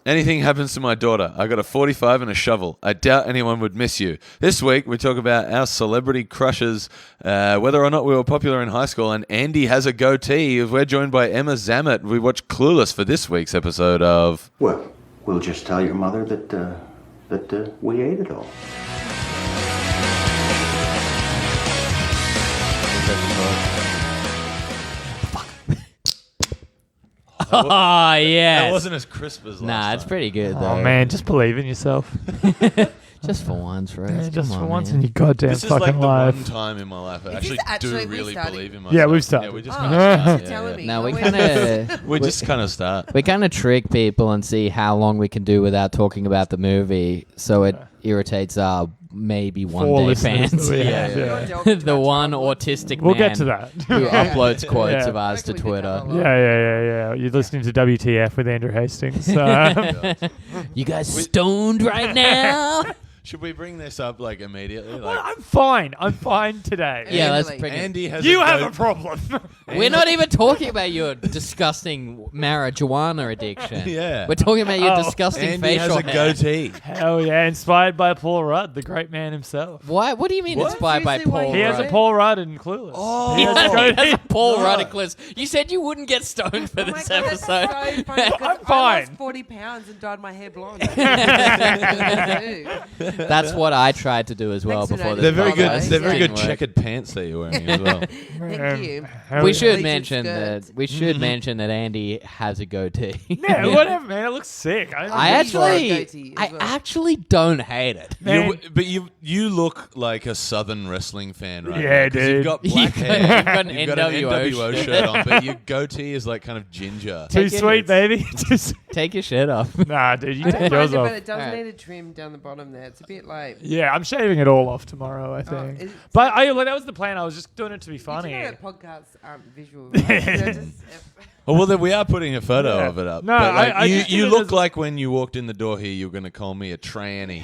Anything happens to my daughter, I got a 45 and a shovel. I doubt anyone would miss you. This week, we talk about our celebrity crushes, whether or not we were popular in high school, and Andy has a goatee. We're joined by Emma Zammit. We watched Clueless for this week's episode of... Well, we'll just tell your mother that we ate it all. Oh, yeah. That wasn't as crisp as last time. It's pretty good, though. Oh, man, just believe in yourself. Just for once, right? Yeah, just for once in your goddamn This is fucking like the life. one time in my life I Is this actually do we really starting? believe in myself. Yeah, we've started. Yeah, we just Oh, kind of you're start. telling me. No, we Wait. kind of We just kind of start. we kind of trick people and see how long we can do without talking about the movie, so it irritates our maybe one Four day listeners fans. that we Yeah, have, You're yeah. delving too The much one trouble. autistic We'll man get to that. who uploads quotes Yeah. of ours to I reckon we Twitter. could Yeah. You're listening to WTF with Andrew Hastings. You guys stoned right now? Should we bring this up like immediately? Well, Like, I'm fine. I'm fine today. Yeah, let's Really? bring it. Andy has You a have a goat- problem. We're not even talking about your disgusting marijuana addiction. Yeah. We're talking about your Oh. disgusting Andy has facial a hair. goatee. Hell yeah, inspired by Paul Rudd, the great man himself. Why? What do you mean What? inspired by Seriously, why Paul you He has Rudd? a Paul Rudd in Clueless. Oh. He He has a has goatee. a Paul No. Rudd eclipse. You said you wouldn't get stoned for Oh my this God, that's episode. so funny 'cause I'm I fine. lost 40 pounds and dyed my hair blonde. That's what I tried to do as well Thanks for before this. They're very good. Apologize. They're very Didn't good work. checkered pants that you're wearing as well. Thank you. Hell We yeah. should Pleated mention skirts. that. We should mention that Andy has a goatee. Yeah, whatever, man. It looks sick. I really like a actually, goatee as I well. actually don't hate it. Man. But you look like a Southern wrestling fan right Yeah, now. 'cause dude. You've got black You've hair. got an You've got an NWO NWO shirt on, but your goatee is like kind of ginger. Too Take it. sweet, baby. Too sweet. Take your shirt off. Nah, dude, you I take don't yours mind it, off. but it does Alright. need a trim down the bottom there. It's a bit like... Yeah, I'm shaving it all off tomorrow, I think. it's- But that was the plan. I was just doing it to be You funny. do know that podcasts aren't visual, right? They're just- Oh, well, then we are putting a photo Yeah. of it up. No, but like, I just you did it look as- like when you walked in the door here, you were going to call me a tranny.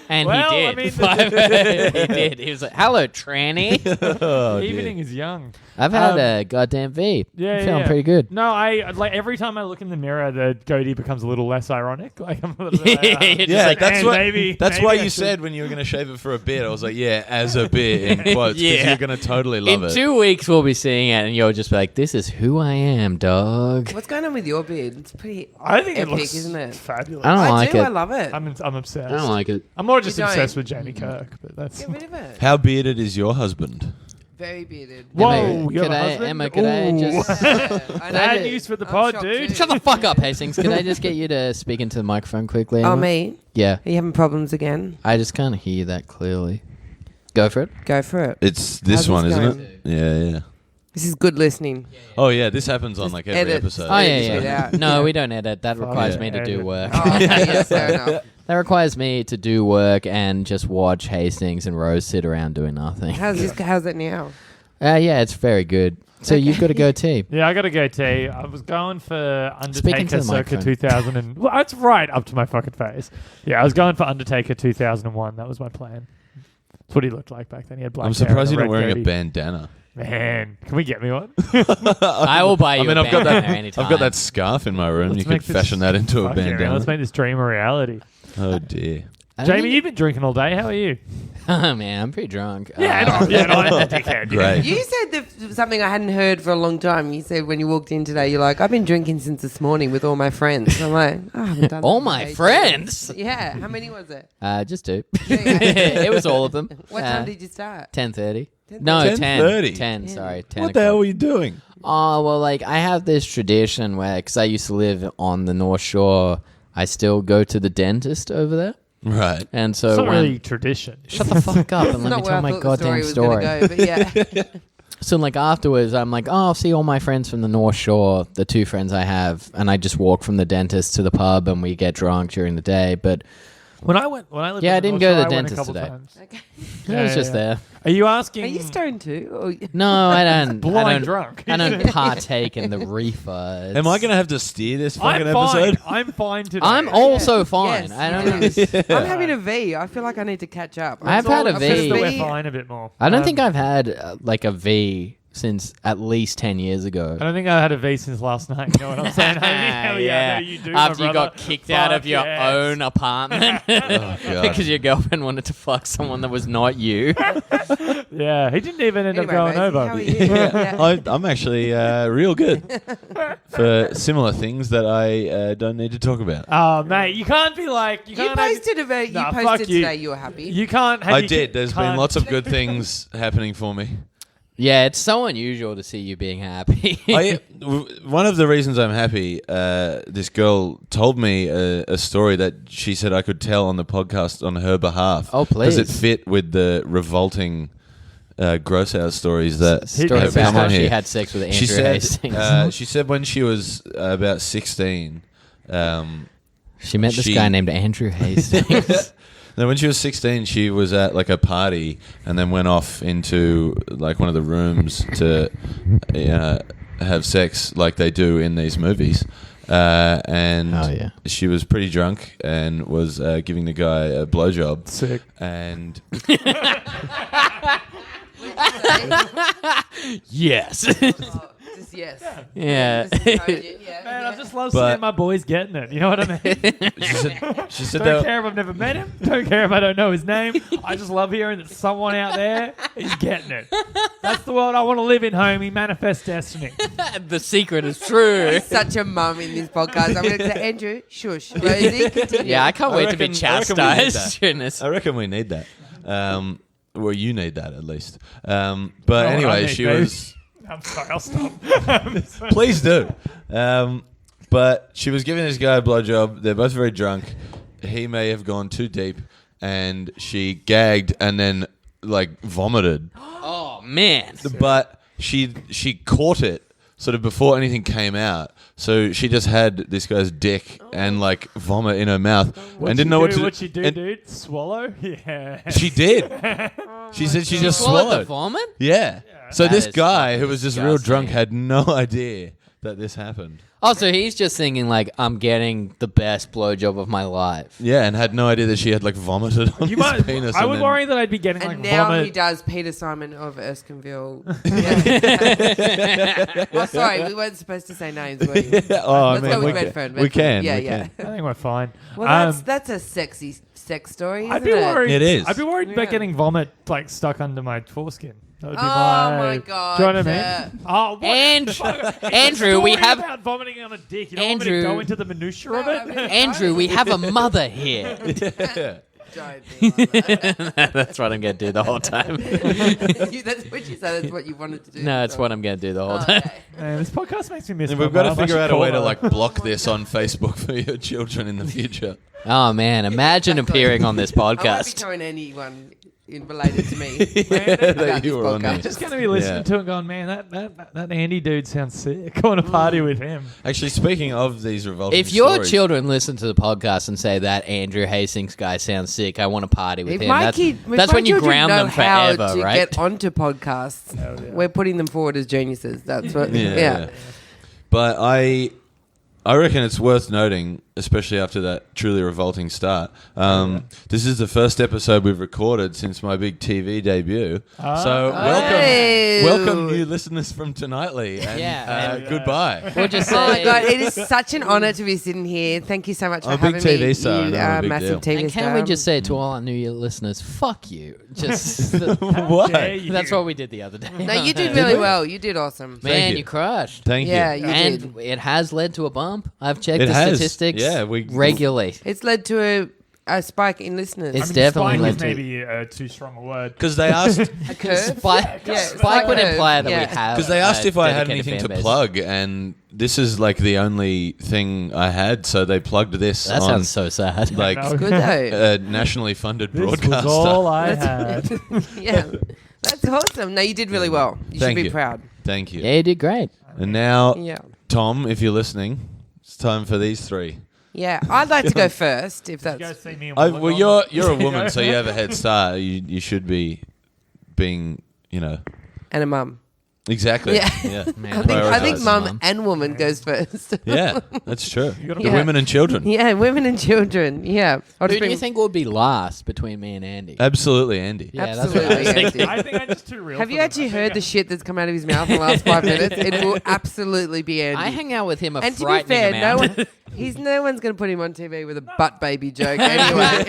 And Well, he I did. mean, he did. He was like, "Hello, tranny." Oh, The dear. evening is young. I've had Um, a goddamn V. Yeah, I'm feeling yeah. pretty good. No, I like every time I look in the mirror, the goatee becomes a little less ironic. Like I'm a little bit like, It's Yeah, like, that's man, what. maybe- that's maybe why I you should- said when you were going to shave it for a bit. I was like, yeah, as a bit in quotes, because Yeah. you're going to totally love In it. 2 weeks, we'll be seeing it, and you'll just be like, "This is who I am, dog." What's going on with your beard? It's pretty I think epic, it looks isn't it? fabulous. I don't I like do. it. I love it. I'm obsessed. I don't like it. I'm more just You don't. obsessed with Jamie Kirk, but that's. Get rid of it. How bearded is your husband? Very bearded. Whoa, Emma, you have could a I- husband? Emma, could I Ooh. just- Yeah, I know. Bad news for the I'm pod, shocked dude. too. Shut the fuck up, Hastings. Can I just get you to speak into the microphone quickly? Oh, Emma? me? Yeah. Are you having problems again? I just can't hear that clearly. Go for it. Go for it. It's this How's one, this isn't going? it? Yeah, yeah. This is good listening. Oh, yeah, this happens on Just like every edit. episode. Oh, yeah, Edit it yeah. out. No, we don't edit. That Fuck requires yeah, me to do edit. work. Oh, okay, yeah, fair enough. That requires me to do work and just watch Hastings and Rose sit around doing nothing. How's it now? Yeah, it's very good. So you've got a goatee. Yeah, I got to go T. I was going for Speaking to Undertaker the circa microphone. 2000 and well, that's right up to my fucking face. Yeah, I was going for Undertaker 2001. That was my plan. That's what he looked like back then. He had black I'm hair surprised and you're not red wearing goatee. a bandana. Man, can we get me one? I will buy you I mean, a I've got that. bandana anytime. I've got that scarf in my room. Let's you could make this- fashion that into a Fuck yeah, man, bandana. let's make this dream a reality. Oh dear. I don't Jamie, think- you've been drinking all day. How are you? Oh, man, I'm pretty drunk. Yeah, no, I'm a dickhead. Great. You said something I hadn't heard for a long time. You said when you walked in today, you're like, I've been drinking since this morning with all my friends. I'm like, oh, I haven't done All that my today. friends? Yeah. How many was it? Just 2. Yeah. It was all of them. What time did you start? 10:30. 10:30? No, 10. 10:30? 10, sorry. 10 What the hell o'clock. were you doing? Oh, well, like, I have this tradition where, because I used to live on the North Shore, I still go to the dentist over there. Right. And so It's not when... really tradition. Shut the fuck up and let me Not where tell I my thought the goddamn story was gonna go, but yeah. So, like, afterwards, I'm like, oh, I'll see all my friends from the North Shore, the 2 friends I have, and I just walk from the dentist to the pub and we get drunk during the day. But When I lived Yeah, in I didn't North go to Shore, the I went a dentist couple today. times. Okay. I was just yeah. there. Are you asking? Are you stoned too? Or No, I don't. Blind I don't, drunk. I don't partake in the reefer. Am I going to have to steer this fucking I'm fine. episode? I'm fine today. I'm also fine. Yes, I you don't do. understand. I'm having a V. I feel like I need to catch up. I've had a I've V. got Just that V. we're fine a bit more. I don't think I've had like a V since at least 10 years ago. I don't think I had a V since last night. You know what I'm saying? Hell yeah, no, you do. After my you brother. got kicked out of Fuck your yes. own apartment God. because your girlfriend wanted to fuck someone that was not you. Yeah, he didn't even end up Anyway, going Maisie, over. how are you? Yeah. I'm actually real good for similar things that I don't need to talk about. Oh, mate, you can't be like You posted about. Nah, You fuck posted you. today. You were happy. You can't. I did. There's been lots of good things happening for me. Yeah, it's so unusual to see you being happy. One of the reasons I'm happy, this girl told me a story that she said I could tell on the podcast on her behalf. Oh, please. Does it fit with the revolting gross out stories that Story have about come how on she here? had sex with Andrew She said, Hastings. she said when she was about 16, She met this she- guy named Andrew Hastings. no, when she was 16, she was at like a party and then went off into like one of the rooms to have sex like they do in these movies. And Oh, yeah. she was pretty drunk and was giving the guy a blowjob. Sick. And Yes. Just yes. Yeah. Just encouraging, yeah. Man, yeah. I just love But- seeing my boys getting it. You know what I mean? she said Don't that care if I've never met him. Don't care if I don't know his name. I just love hearing that someone out there is getting it. That's the world I want to live in, homie. Manifest destiny. The secret is true. Such a mum in this podcast. I'm going to say, Andrew, shush. Rosie, continue. Yeah, I can't I wait to be reckon- I reckon we need chastised during this. I reckon we need that. Well, you need that at least. But what I anyway, need, she babe. was. I'm sorry, I'll stop. Please do. But she was giving this guy a blowjob. They're both very drunk. He may have gone too deep, and she gagged and then like vomited. Oh, man. But she caught it sort of before anything came out. So she just had this guy's dick and like vomit in her mouth and didn't know what to do. What'd she do, and dude? Swallow? Yeah. She did. She said she just Swallowed the swallowed. vomit? Yeah. So That this is guy fucking who was just real disgusting. drunk had no idea that this happened. Oh, so he's just thinking like, I'm getting the best blowjob of my life. Yeah, and had no idea that she had like vomited on You his might, penis. I and would then- worry that I'd be getting And like now vomit. he does Peter Simon of Erskineville. Yeah. Oh, sorry, we weren't supposed to say names, were you? Oh, Let's man, go with we Redfern. can. We can. Yeah, we yeah. can. I think we're fine. Well, that's a sexy sex story, I'd isn't be it? worried. It is. I'd be worried about Yeah. getting vomit like stuck under my foreskin. That would be Oh, my God, Do you know what I yeah. mean? Oh, what? Andrew, we Story have about vomiting on a dick. You don't want me Andrew- to go into the minutiae of it. Andrew. We have a mother here. Don't be like that. That's what I'm gonna do the whole time. That's what you said. That's what you wanted to do. No, it's what I'm gonna do the whole time. Okay. Man, this podcast makes me miss. And my we've got to mum. I figure should out a call way to her. like block this on Facebook for your children in the future. Oh man, imagine appearing on this I won't be podcast. telling anyone related to me. That about you this were on podcast. this. Just gonna be listening Yeah. to it, and going, man, that Andy dude sounds sick. I want to party with him. Actually, speaking of these revolting If your stories, children listen to the podcast and say that Andrew Hastings guy sounds sick, I want to party with If him. my That's, kid, if that's my when you children ground know them how forever, to right? get onto podcasts, Hell yeah. we're putting them forward as geniuses. That's what. Yeah. Yeah. But I reckon it's worth noting, especially after that truly revolting start. This is the first episode we've recorded since my big TV debut. So Hey. welcome new listeners from Tonightly. And, Yeah. goodbye. We'll just Oh my say, god, it is such an honor to be sitting here. Thank you so much for I'm a big having me. TV star, You no, I'm a big massive deal. TV and star. can we just say to all our new listeners, fuck you. Just What? dare you. that's what we did the other day. No, you did really well. You did awesome. Man, you. you crushed. Thank Yeah, you. you and did. it has led to a bump. I've checked It the has. statistics Yeah, we- regularly. It's led to a spike in listeners. It's I mean, definitely spying led is to maybe too strong a word. Because they asked, a curve. Spike, Yeah, Spike would curve. imply that Yeah. we have. because they asked a if I had dedicated anything to fan base. plug, and this is like the only thing I had, so they plugged this That on sounds so sad. like No. Good though. a nationally funded This was broadcaster. all I had. Yeah, that's awesome. No, you did really well. You Thank should be you. proud. Thank you. Yeah, you did great. And now, Yeah. Tom, if you're listening, it's time for these three. Yeah, I'd like to go first if You guys that's. see me in Well, Wollongong? you're a woman, so you have a head start. You should be being, And a mum. Exactly. Yeah. Man, I think Prioritise mum mum. and woman goes first. Yeah, that's true. The Yeah. women and children. Yeah, women and children. Yeah. I'll Who just do you bring- think would be last between me and Andy? Absolutely, Andy. Yeah, that's what I was Absolutely, thinking. Andy. I think I'm just too real. Have for you them. actually I think heard the shit that's come out of his mouth in the last 5 minutes? It will absolutely be Andy. I hang out with him a and to be frightening fair, amount. no one's going to put him on TV with a butt baby joke anyway.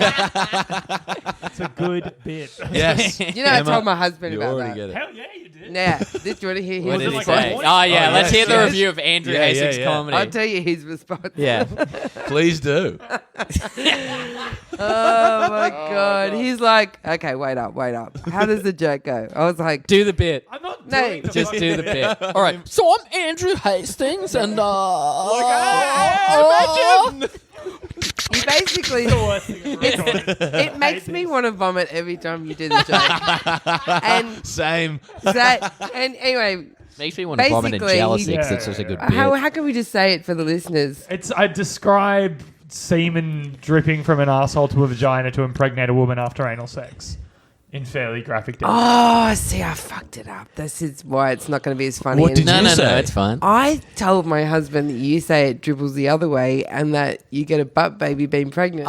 It's a good bit. Yes. You know, I Emma, told my husband you about already that. get it. Hell yeah, you did. Yeah, this you want to hear What his did he like response? say? a Oh, point? yeah, Oh, let's yes, hear the yes. review of Andrew Yeah, Hastings' yeah. comedy. I'll tell you his response. Yeah. Please do. Oh my god. He's like, okay, wait up. How does the joke go? I was like, Do the bit. I'm not No, doing the Just fucking- do the bit. All right. So I'm Andrew Hastings, and he basically, Worst thing I've recorded. it makes me want to vomit every time you do the joke. And Same. and anyway, makes me want to vomit in Basically, jealousy he- because it's such a good bit. how can we just say it for the listeners? I describe semen dripping from an asshole to a vagina to impregnate a woman after anal sex in fairly graphic detail. Oh, see, I fucked it up. This is why it's not going to be as funny. What did no, you no, say? no, it's fine. I told my husband that you say it dribbles the other way and that you get a butt baby being pregnant.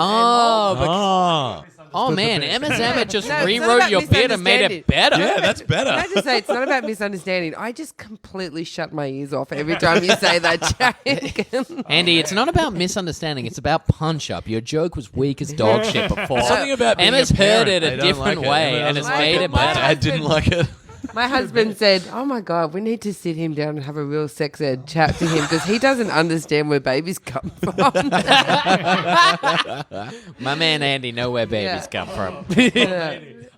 Oh man, Emma Zammit just No, it's not rewrote about your bit and made it better. Yeah, that's better. Can I just say, it's not about misunderstanding. I just completely shut my ears off every time you say that joke. Andy, it's not about misunderstanding. It's about punch up. Your joke was weak as dog shit before. Something about being Emma's a heard parent. it They a don't different like it. way, Emma and it's doesn't made like it My better. dad didn't like it. My husband said, oh my God, we need to sit him down and have a real sex ed chat to him because he doesn't understand where babies come from. My man Andy know where babies Yeah. come from.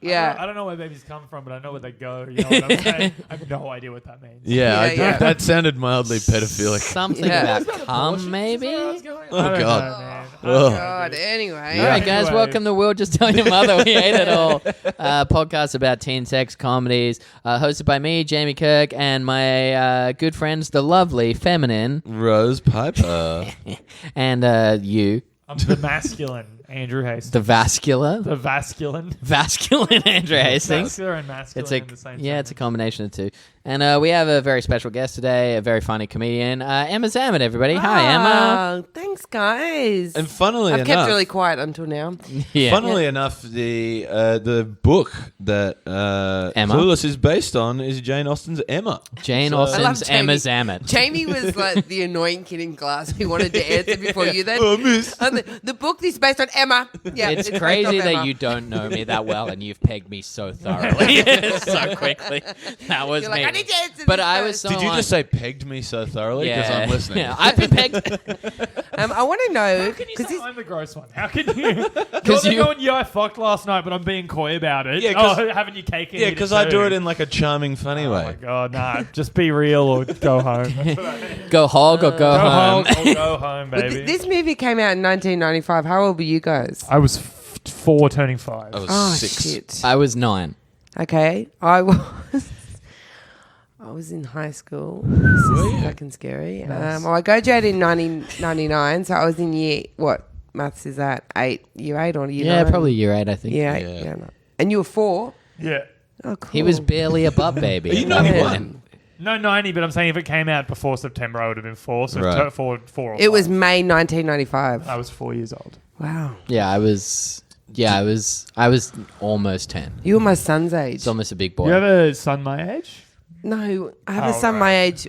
Yeah. I don't know where babies come from, but I know where they go. You know what I'm saying? I have no idea what that means. Yeah, Yeah. that sounded mildly pedophilic. Something Yeah. about cum, maybe? Oh, God. God. Ugh. God, anyway. All right, guys, Anyway. welcome to Will Just Tell Your Mother. We Hate It All. Podcast about teen sex comedies. Hosted by me, Jamie Kirk, and my good friends, the lovely, feminine, Rose Piper. and you, I'm the masculine Andrew Hastings. the vascular. The vasculine. Vasculine Andrew Hastings. Vascular and masculine It's a in the same it's a sentence. combination of the two, and we have a very special guest today, a very funny comedian, Emma Zammit. Everybody, hi Emma. Oh, thanks, guys. And funnily I've enough, kept really quiet until now. Yeah, funnily enough, the book that Emma? Clueless is based on is Jane Austen's Emma. Jane So- I love Austen's Emma Jamie. Zammit. Jamie was like the annoying kid in class who wanted to answer before you then. Oh, miss. The book is based on Emma. Yeah, It's based crazy off that Emma. you don't know me that well and you've pegged me so thoroughly, so quickly. That was You're me. like, I need to answer But this I was first. so Did you on- just say pegged me so thoroughly? Because Yeah. I'm listening. Yeah, I've been pegged. I want to know How can you say because I'm the gross one? How can you? Because You're you- going, yeah, I fucked last night, but I'm being coy about it. Yeah, 'cause- oh, haven't you cake in Yeah, here because too? I do it in like a charming, funny Oh way. my god, nah! Just be real or go home. That's what I mean. Go hog or go Go home. home or go home, baby. this movie came out in 1995. How old were you guys? I was 4, turning 5. I was Oh 6. shit. I was 9. Okay, I was in high school. This is fucking scary. Nice. Well, I graduated in 1999, so I was in what maths is that? Year 8 or year 9? Yeah, probably year 8, I think. Yeah, Yeah. yeah. No. And you were 4? Yeah. Oh, cool. He was barely a butt baby. Are you at that 91? point. No, 90, but I'm saying if it came out before September, I would have been 4. So Right. 4 or It was 5. May 1995. I was 4 years old. Wow. Yeah, I was almost 10. You were my son's age. It's almost a big boy. You have a son my age? No, I have a Oh, son my age.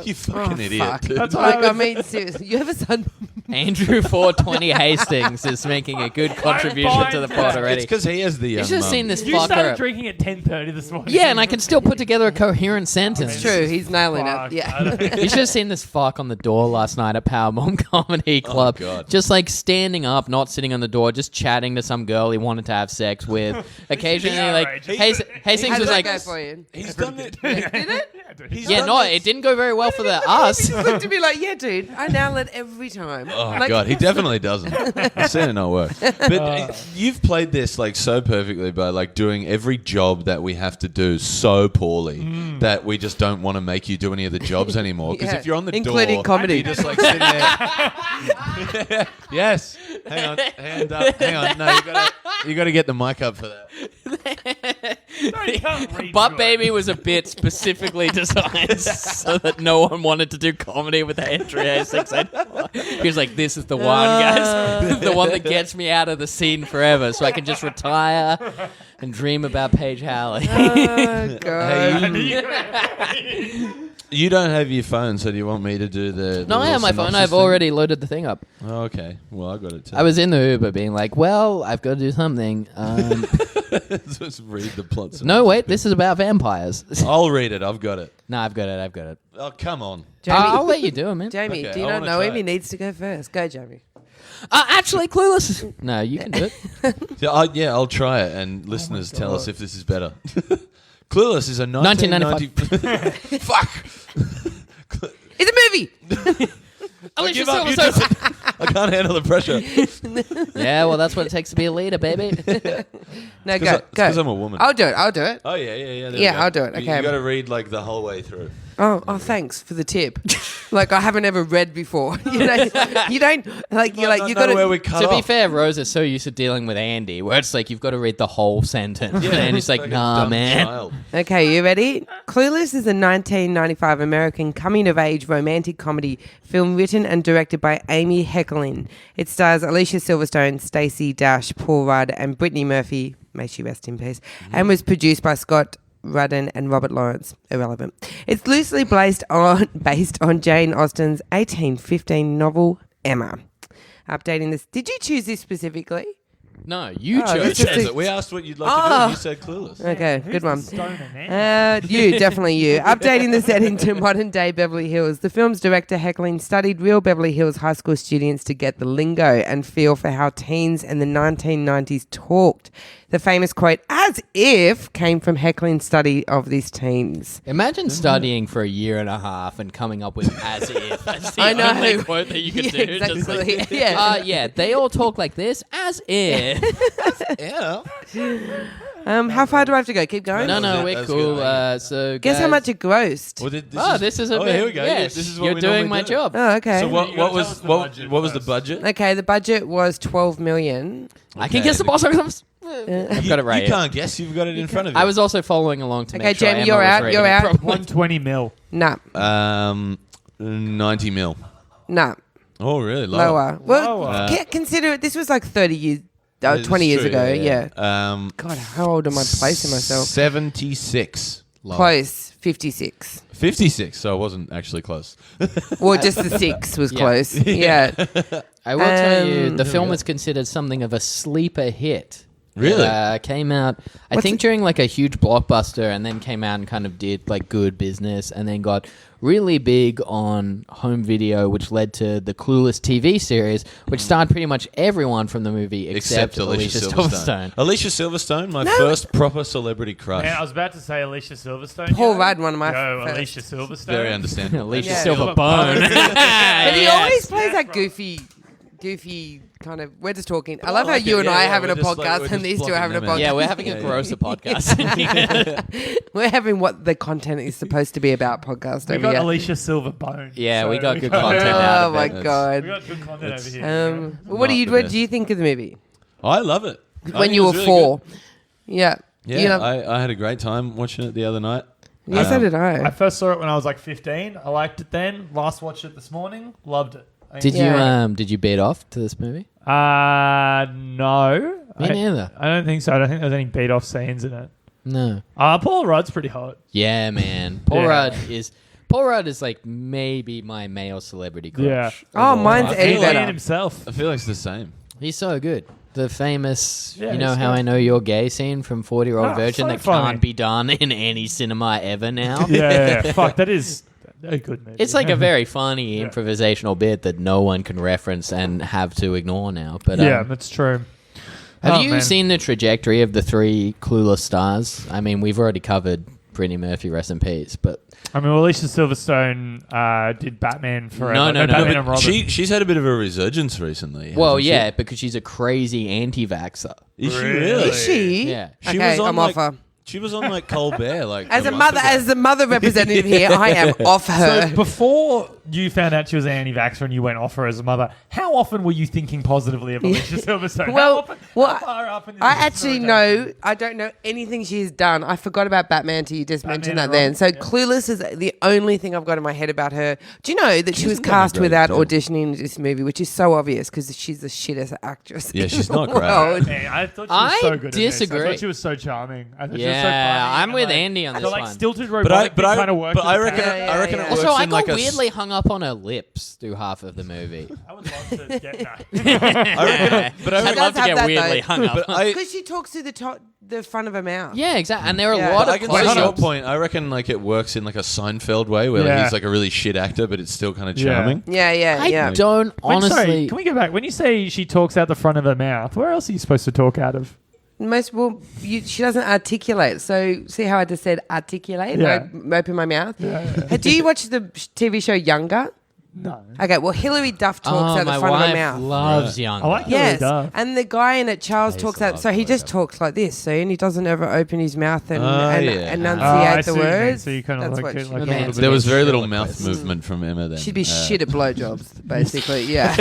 You fucking idiot. Fuck. dude. That's Like, what I mean, seriously, you have a son. Andrew 420 Hastings is making a good contribution to the pod It's It's already. because he has the You young should have mum. seen this You started fucker. drinking at 10:30 this morning. Yeah, and I can still put together a coherent sentence. It's true, he's nailing Fuck, it. Yeah. I don't- You should have seen this fuck on the door last night at Power Mom Comedy Club. God. Just like standing up, not sitting on the door, just chatting to some girl he wanted to have sex with. Occasionally, like, outrageous. Hastings How was did like, that go for you? He's done it. Did it? Yeah, dude. He's yeah, done no, this. it didn't go very well for the He us. just looked at me like, yeah, dude, I nail it every time. Oh Like, god, he definitely doesn't. I've seen it not work. But you've played this like so perfectly by like doing every job that we have to do so poorly that we just don't want to make you do any of the jobs anymore. Because Yeah, if you're on the including door, comedy. you're just like sitting there. Yes, Hang on, hand up. Hang on. No, you got to get the mic up for that. No, you can't read Butt through it. Baby was a bit specifically designed so that no one wanted to do comedy with Andrea 684. He was like, this is the one, guys. This is the one that gets me out of the scene forever so I can just retire and dream about Paige Halley. Oh, God. You don't have your phone, so do you want me to do the No, I have my phone. synopsis I've thing? already loaded the thing up. Oh, okay. Well, I got it too. I was in the Uber being like, well, I've got to do something. Just read the plot. No, wait, this is about vampires. I'll read it. I've got it. No, I've got it. Oh, come on. Jamie, I'll let you do it, man. Jamie, Okay, do you I not wanna know try him? He it. needs to go first. Go, Jamie. Actually, Clueless. No, you can do it. Yeah, I'll try it, and listeners tell us if this is better. Clueless is a 1995. Fuck. It's a movie. Alicia Give up, you Silverstone. I can't handle the pressure. Yeah, well, that's what it takes to be a leader, baby. No, go. Because I'm a woman. I'll do it. Oh, yeah. There we Yeah, go. I'll do it, You okay. got to read like the whole way through. Oh, thanks for the tip. Like I haven't ever read before. You don't like. You're like you got where we cut To be off. fair, Rose is so used to dealing with Andy, where it's like you've got to read the whole sentence. Yeah, And he's like, a nah, dumb man. child. Okay, you ready? Clueless is a 1995 American coming-of-age romantic comedy film written and directed by Amy Heckerling. It stars Alicia Silverstone, Stacey Dash, Paul Rudd, and Brittany Murphy. May she rest in peace. And was produced by Scott Rudden and Robert Lawrence. Irrelevant. It's loosely based on Jane Austen's 1815 novel Emma. Updating this. Did you choose this specifically? No, you Oh, chose this is it. a- We asked what you'd like to do, and you said Clueless. Okay, Who's good the one. stoner now? You, definitely you. Updating the setting to modern day Beverly Hills. The film's director, Heckling, studied real Beverly Hills high school students to get the lingo and feel for how teens in the 1990s talked. The famous quote, as if, came from Heckling's study of these teens. Imagine studying for a year and a half and coming up with as if. That's the I know. only quote that you could Yeah, do. Just like, exactly. Yeah. yeah, they all talk like this, as if. Yeah. How far do I have to go? Keep going? No, That we're was cool. good. So Guess how guys- much it grossed? Well, This is a Oh, bit. here we go. Yes, This is what you're we doing normally my do. job. Oh, okay. So You what gotta was tell us the what budget was the first. budget? Okay, the budget was $12 million. I can guess the box office. Uh, I've got it right. You here. can't guess. You've got it in front of you. I was also following along to Okay, make sure Jamie, Emma you're was out, reading you're it out. properly. 120 mil. Nah, 90 mil. nah, Oh, really? lower. Well, Lower. consider it. This was like 30 years, This is 20 years true, ago. Yeah. God, how old am I placing myself? 76. Lower. Close, 56. 56, so I wasn't actually close. Well, just the 6 was Yeah. close. Yeah. I will tell you, the There film was considered something of a sleeper hit. Really? Came out, I What's think, it- during like a huge blockbuster, and then came out and kind of did like good business, and then got really big on home video, which led to the Clueless TV series, which starred pretty much everyone from the movie except Alicia Silverstone. Alicia Silverstone, my first proper celebrity crush. Man, I was about to say Alicia Silverstone. Paul yo. Rudd, one of my Yo, first. Alicia Silverstone. Very understandable. Alicia Yeah. Silverbone. But he Yes. always plays that goofy kind of. We're just talking. I love how like you it, and yeah, I are yeah, having a we're just like- podcast we're and just these two are having a blocking them out. podcast. Yeah, we're having a grosser podcast. We're having what the content is supposed to be about podcast We over got here. Alicia Silverbone. Yeah, we So got good content out Oh of my it. We god. got good content over here. Well, what Not the what best. do you think of the movie I love it. I when think you it were was really 4? good. Yeah. Yeah, You know- I had a great time watching it the other night. Yes, so did I. I first saw it when I was like 15. I liked it then. Last watched it this morning. Loved it. Did you beat off to this movie? No. Me neither. I don't think so. I don't think there's any beat off scenes in it. No. Paul Rudd's pretty hot. Yeah, man. Paul Yeah. Rudd is like maybe my male celebrity crush. Yeah. Oh, mine's I Eddie feel Alien better. himself. I feel like it's the same. He's so good. The famous, Yeah, you know he's how good. I know you're gay scene from 40-Year-Old Oh, Virgin so that funny. can't be done in any cinema ever now. Yeah. Fuck, that is a good movie. It's like a very funny Yeah. improvisational bit that no one can reference and have to ignore now. But yeah, that's true. have Oh, you man. seen the trajectory of the 3 Clueless stars? I mean, we've already covered Brittany Murphy, rest in peace, but I mean, Alicia Silverstone did Batman forever. No, Batman But and Robin. she's had a bit of a resurgence recently. well, hasn't she? yeah, because she's a crazy anti-vaxxer. Is she Really? really? Is she? Yeah. She Okay, was on I'm like off her. She was on like Colbert, like As a month mother, ago. as the mother representative here, I am off her. So before you found out she was an anti-vaxxer and you went off her as a mother, how often were you thinking positively of Alicia Silverstone? Well, how far up in the I actually story know. I don't know anything she's done. I forgot about Batman till you just mentioned that and then. Robin, So yeah. Clueless is the only thing I've got in my head about her. Do you know that she was hasn't done a cast great without job. auditioning in this movie, which is so obvious because she's the shittest actress. Yeah, in she's the not great. world. Man, I thought she was I so good in this. I disagree. thought she was so charming. I thought she was so Yeah, funny. I'm and, with like, Andy on so this like one. stilted But I, robotic but I, kind of worked. but I reckon, Yeah, I reckon yeah. it works Also, I in got like weirdly hung up on her lips through half of the movie. I would love to get that. I reckon, but I I'd reckon, love to have get that, weirdly though. hung up. but I, Because she talks through the front of her mouth. Yeah, exactly. And there are Yeah. a lot I of can see your close-ups. point. I reckon like it works in like a Seinfeld way where like, Yeah. he's like a really shit actor, but it's still kind of Yeah. charming. Yeah, yeah, I yeah. don't honestly. Sorry, can we go back? When you say she talks out the front of her mouth, where else are you supposed to talk out of? She doesn't articulate. So see how I just said articulate? Yeah. I open my mouth. Do you watch the TV show Younger? No. Okay, well, Hilary Duff talks Oh, out the my front of her wife mouth. loves Right. Young. I like Hilary Yes, Duff. and the guy in it, Charles, I used talks to out. love So he Hilary just Duff. talks like this, see, and he doesn't ever open his mouth and, Oh, and yeah. enunciate I the see what you mean. words. So you kind of That's like what it she like a meant. little bit There of was very little Sherlock mouth Holmes. movement from Emma then. She'd be shit at blowjobs, basically. Yeah.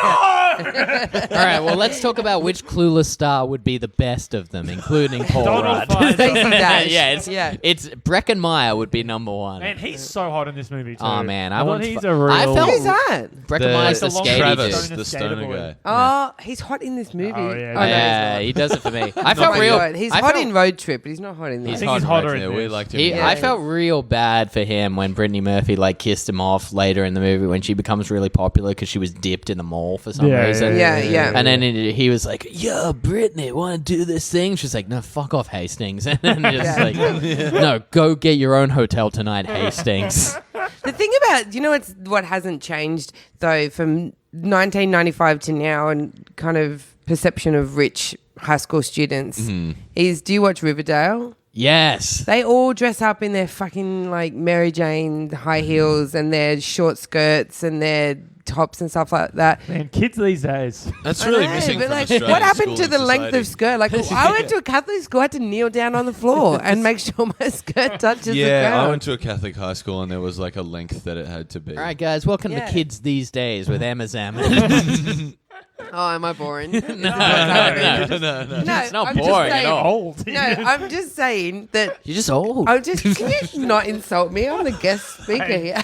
All right, well, let's talk about which Clueless star would be the best of them, including Paul Donald Rudd. Faison. Stacey Dash. yeah, it's Breckenmeyer would be number one. Man, he's so hot in this movie too. Oh, man, I thought want to he's fu- a real. I felt- Who's that? Breckenmeyer's the the long skatey Travis, dude. the stoner Skater boy. guy. Oh, he's hot in this movie. Oh, yeah. no, he's Yeah, not. he does it for me. I Oh felt my real. God. He's I hot felt- in Road Trip, but he's not hot in He's this. I think hot he's in hotter Right, in yeah, this. we liked him. He, Yeah. I felt real bad for him when Brittany Murphy like kissed him off later in the movie when she becomes really popular because she was dipped in the mall for some reason. Yeah. And then he was like, "Yo, Brittany, want to do this thing?" She's like, "No, fuck off, Hastings." And then just Yeah. like, "No, go get your own hotel tonight, Hastings." The thing about, what hasn't changed though from 1995 to now and kind of perception of rich high school students is, do you watch Riverdale? Yes. They all dress up in their fucking like Mary Jane high heels and their short skirts and their tops and stuff like that. Man, kids these days. That's I really know, missing but from like, Australian what happened to schooling the length society. of skirt? Like, I went to a Catholic school, I had to kneel down on the floor and make sure my skirt touches the Yeah, ground. I went to a Catholic high school and there was like a length that it had to be. All right, guys, welcome Yeah. to Kids These Days with Emma Zammit. Oh, am I boring? no. No, It's not I'm just boring at saying- all. Old. No, I'm just saying that. You're just old. I'm just. Can you not insult me? I'm the guest speaker here.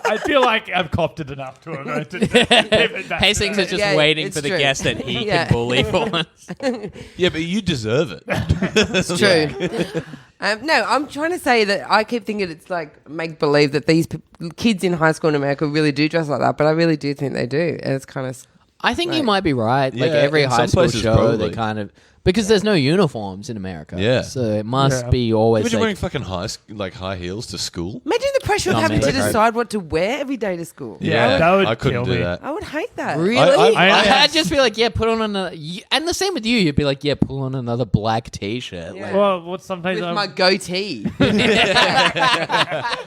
I feel like I've copped it enough to have to give it back. Hastings is just Yeah, waiting it's for the true. guest that he Yeah. can bully for once. Yeah, but you deserve it. It's true. No, I'm trying to say that I keep thinking it's like make believe that these kids in high school in America really do dress like that, but I really do think they do, and it's kind of. I think you Right. might be right. Like Yeah, every in high some school places, show, probably. they kind of because there's no uniforms in America. Yeah. so it must Yeah. be always Imagine like, wearing fucking high heels to school. Imagine the pressure of Not having me. to Right. decide what to wear every day to school. Yeah, that would I couldn't kill do me. that. I would hate that. really. I- I'd just be like, yeah, put on another. And the same with you. You'd be like, yeah, pull on another black T-shirt. Yeah. Like, Well, what sometimes With I'm- my goatee.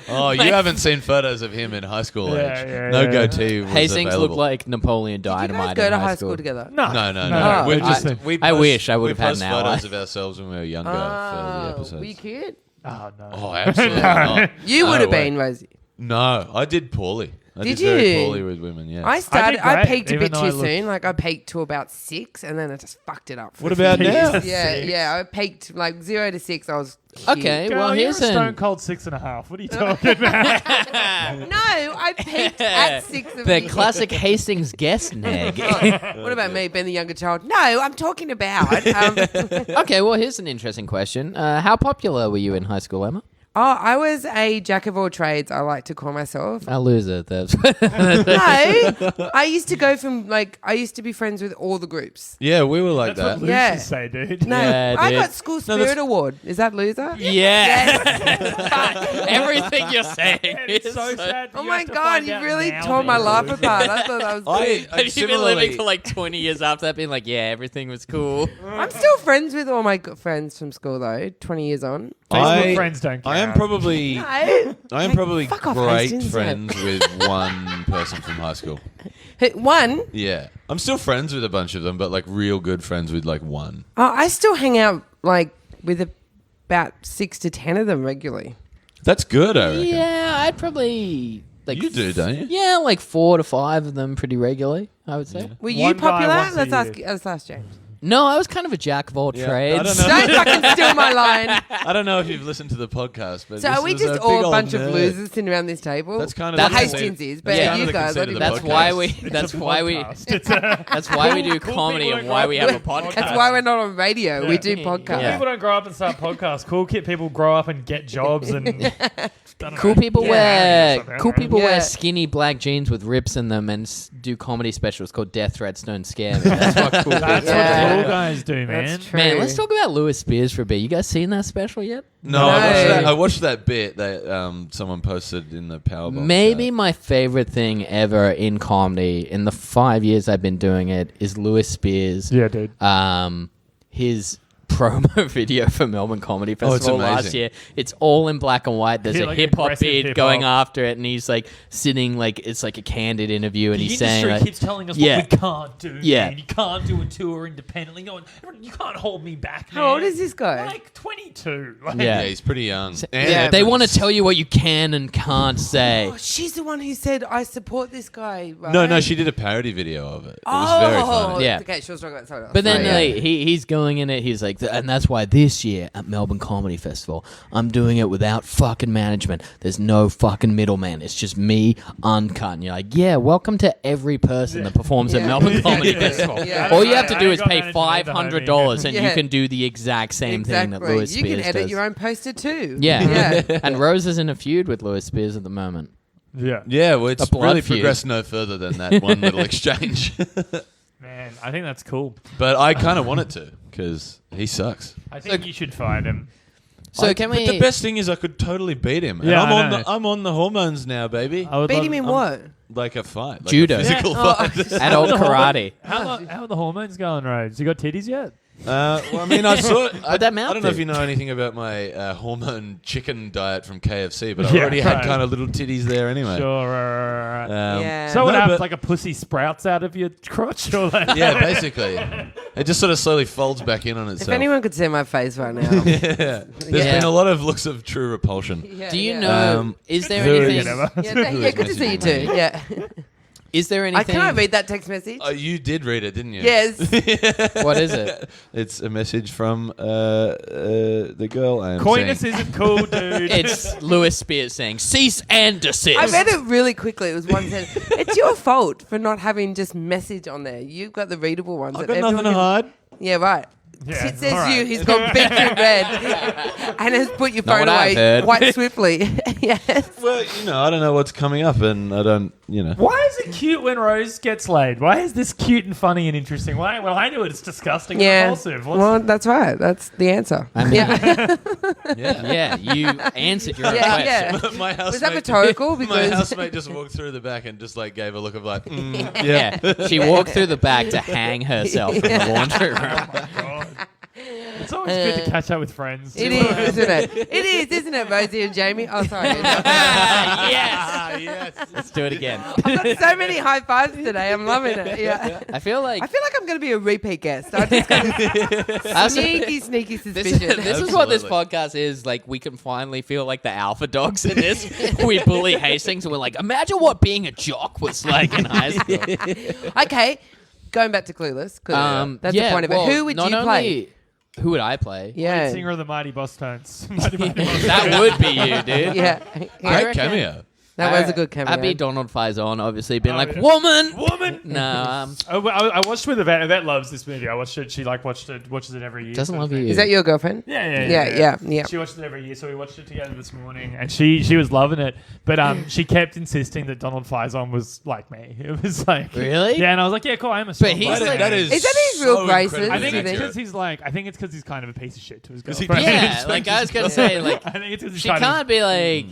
Oh, you haven't seen photos of him in high school Yeah, age. yeah, no yeah. goatee was Hastings available. looked like Napoleon Did you guys Dynamite. go in to high school together? no, No. Oh. We've I- just, I- we I post- wish I would we have had post an photos hour. of ourselves when we were younger for the episodes. Were you cute? Oh no. Oh, absolutely not. You No would have way. been, Rosie. No, I did poorly. I Did did very you? poorly with women, yeah. I started. I great, peaked a even bit though too I looked- soon. Like I peaked to about 6, and then I just fucked it up. for What a few about years. now? Yeah, 6? yeah. I peaked like 0 to 6. I was cute. Okay, Girl, well you're here's a stone an cold 6.5. What are you talking about? No, I peaked at 6 of the years. classic Hastings guest neg. What about me being the younger child? No, I'm talking about. Okay, well here's an interesting question. How popular were you in high school, Emma? I was a jack of all trades. I like to call myself. A loser. That's No, I used to go from I used to be friends with all the groups. Yeah, we were like That's what that. losers Yeah. say, dude. No, Yeah, I dude. got school spirit award. Is that loser? yeah. Everything you're saying It's is so sad. Oh You my have to god, find you out really now tore that my you're a life loser. apart. I thought that was good. Have you been living for like 20 years after that, being like, yeah, everything was cool? I'm still friends with all my friends from school though. 20 years on. Facebook friends don't count. I am probably No. I am probably fuck off, great Hastings. friends with one person from high school. One. Yeah. I'm still friends with a bunch of them, but like real good friends with like one. Oh, I still hang out like with about 6 to 10 of them regularly. That's good, I reckon. Yeah, I'd probably like You do, don't you? Yeah, like 4 to 5 of them pretty regularly, I would say. Were you One guy popular? once a Let's ask James. No, I was kind of a jack of all Yeah, trades. I don't know. Don't fucking steal my line. I don't know if you've listened to the podcast, but So this are we was just a all big a old bunch of nerd. losers sitting around this table? That's kind of Well, the conceit- Hastings is, but that's kind you of the guys, conceit of the That's podcast. why we. It's That's a why we. podcast. It's a- That's why we do Cool comedy people and don't why grow we up- have a podcast. That's why we're not on radio. Yeah. We do podcasts. Cool Yeah. people don't grow up and start podcasts. Cool people grow up and get jobs and don't Cool know. people Yeah. wear Something, cool I don't know. people Yeah. wear skinny black jeans with rips in them and do comedy specials called Death Threats Don't Scare Me. That's what cool people That's do. Yeah. what cool guys do, man. That's true. Man, let's talk about Lewis Spears for a bit. You guys seen that special yet? No, No. I watched that bit that someone posted in the Powerball. Maybe my favorite thing ever in comedy in the 5 years I've been doing it is Lewis Spears. Yeah, dude. His promo video for Melbourne Comedy Oh, it's Festival last amazing. year. It's all in black and white. There's Yeah, a like hip hop aggressive beat hip-hop. going after it, and he's like sitting like it's like a candid interview, and The he's industry saying, like, keeps telling us yeah. what we can't do. Yeah. Man. You can't do a tour independently. No, you can't hold me back. How man. old is this guy? Like 22. Like, Yeah. Yeah, he's pretty young. Yeah. they want to tell you what you can and can't say. Oh, she's the one who said, I support this guy, right? No, she did a parody video of it. It was very funny. Yeah. Okay, she was talking about something else. But then Sorry, like, he's going in it. He's like, and that's why this year at Melbourne Comedy Festival, I'm doing it without fucking management. There's no fucking middleman. It's just me uncut. And you're like, yeah, welcome to every person that performs at Yeah. Melbourne Comedy Yeah. Festival. Yeah. All you have to I do ain't is got pay management either, $500 and Yeah. you can do the exact same thing that Lewis you Spears can edit does. your own poster too. Yeah. Yeah. And Rose is in a feud with Lewis Spears at the moment. Yeah. Yeah, well, it's A blood really feud. progressed no further than that one little exchange. Man, I think that's cool. But I kind of want it to because he sucks. I think you should find him. So can we... But the best thing is I could totally beat him. And Yeah, I'm I on know. I'm on the hormones now, baby. I would Beat love- him in I'm- what? Like a fight, like Judo. a physical Yeah. fight. At old karate. How are the hormones going, Rhodes? You got titties yet? Well, I mean, I saw. I that mouth don't know if do? you know anything about my hormone chicken diet from KFC, but I Yeah, already had right. kind of little titties there anyway. Sure. Yeah. So what no, happens? but- Like a pussy sprouts out of your crotch, or like? Yeah, basically, it just sort of slowly folds back in on If itself. anyone could see my face right now. yeah, there's Yeah. been a lot of looks of true repulsion. Yeah, Do you yeah. know... is there who is anything... Whatever. Yeah, good to see you too. Yeah. Is there I anything... can't read that text message. Oh, you did read it, didn't you? Yes. What is it? It's a message from the girl I am Coyness seeing. isn't cool, dude. It's Lewis Spears saying, cease and desist. I read it really quickly. It was one sentence. It's your fault for not having just message on there. You've got the readable ones. I've that got nothing to everyone hide. can- Yeah, right. Yeah, It says all right. you. He's gone beet red and has put your Not phone what I've away heard. quite swiftly. Yes. Well, I don't know what's coming up, and I don't, Why is it cute when Rose gets laid? Why is this cute and funny and interesting? Why? Well, I knew it's disgusting and Yeah. repulsive. Well, that's right. That's the answer. I mean- yeah. Yeah. Yeah, you answered your own Yeah, question. yeah. My housemate, Was that rhetorical? my Because housemate just walked through the back and just like gave a look of like, Yeah. She walked through the back to hang herself in the laundry room. God. It's always good to catch up with friends. it is, isn't it? It is, isn't it, Rosie and Jamie? Oh, sorry. Yes. Let's do it again. I've got so many high fives today. I'm loving it. Yeah. I feel like I feel like I'm going to be a repeat guest. I just got this sneaky this suspicion. is what this Absolutely. podcast is. Like, we can finally feel like the alpha dogs in this. We bully Hastings and we're like, imagine what being a jock was like in high school. Okay, going back to Clueless. 'Cause that's the point of it. well, Who would not you play? only- Who would I play? Yeah. Singer of the Mighty Boss Tones. Mighty Boss Tones. That would be you, dude. Yeah. I great reckon- cameo. That was a good cameo. I'd be Donald Faison, obviously, being Oh, like, yeah. woman! Woman. No, I watched with Yvette. Yvette loves this movie. I watched it. She watches it every year. doesn't sort love of thing. you. Is that your girlfriend? Yeah. Yeah. She watches it every year, so we watched it together this morning, and she was loving it. But she kept insisting that Donald Faison was like me. It was like Really? yeah, and I was like, yeah, cool. I'm a. But he's That, like- that is Is that his real so braces? incredibly I think it's accurate. because he's kind of a piece of shit to his he girlfriend. Yeah, like I was going to say, like, I think it's 'cause he's she kind of- can't be like,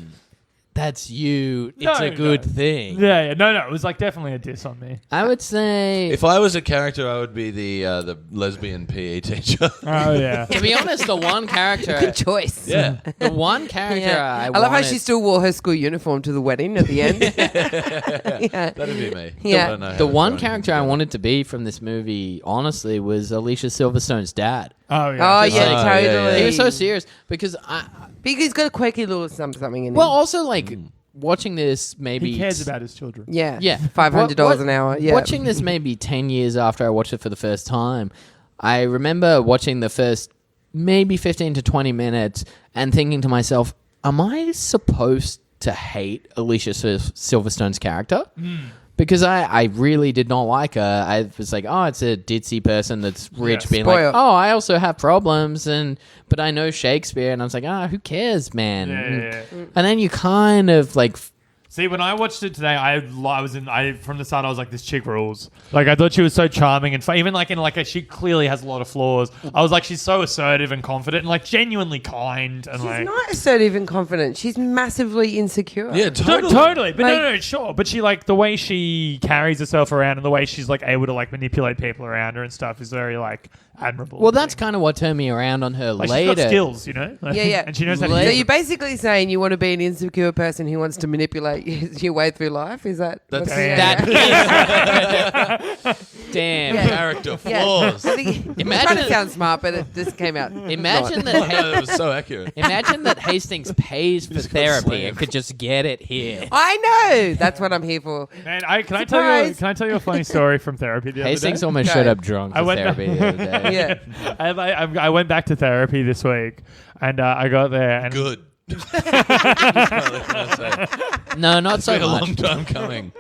that's you. It's No, a good no. thing. Yeah, no, it was like definitely a diss on me. I would say, If I was a character, I would be the lesbian PE teacher. Oh yeah. to be honest, the one character, Good choice. yeah. the one character Yeah. I love how wanted- she still wore her school uniform to the wedding at the end. Yeah. That'd be me. Yeah. I don't know how The to one throw character I anything wanted to be from this movie, honestly, was Alicia Silverstone's dad. Oh yeah. Oh yeah, yeah, totally. yeah. He was so serious because Because he's got a quirky little something in him. well, also like watching this maybe He cares about his children. yeah, Yeah. $500 an hour. Yeah, Watching this maybe 10 years after I watched it for the first time, I remember watching the first maybe 15 to 20 minutes and thinking to myself, am I supposed to hate Alicia Silverstone's character? Because I really did not like her. I was like, oh, it's a ditzy person that's rich, being Spoiled. like, oh, I also have problems, but I know Shakespeare, and I was like, who cares, man? Yeah. And then you kind of like See, when I watched it today, I from the start I was like, this chick rules. Like I thought she was so charming and even like in like she clearly has a lot of flaws. I was like, she's so assertive and confident and like genuinely kind and she's like not assertive and confident. She's massively insecure. Yeah, totally. Totally. But Like- no, sure. But she like the way she carries herself around and the way she's like able to like manipulate people around her and stuff is very like admirable. well, that's kind of what turned me around on her like later. she's got skills, you know? Yeah, yeah. And she knows how to Later- So use you're them. basically saying you want to be an insecure person who wants to manipulate your way through life? Is that That's- what's the- That is damn. Yeah. Character Yeah. flaws. I think I'm Imagine- trying to sound smart, but it just came out. Imagine not. that. That was so accurate. Imagine that Hastings pays for just got therapy slammed. and could just get it here. I know. That's what I'm here for. Man, can I Surprise. tell you a funny story from therapy the other Hastings day? almost Okay. showed up drunk I for went- therapy the other day. Yeah. I went back to therapy this week, and I got there. And Good. That's what I was gonna say. No, not It's so been a much. long time coming.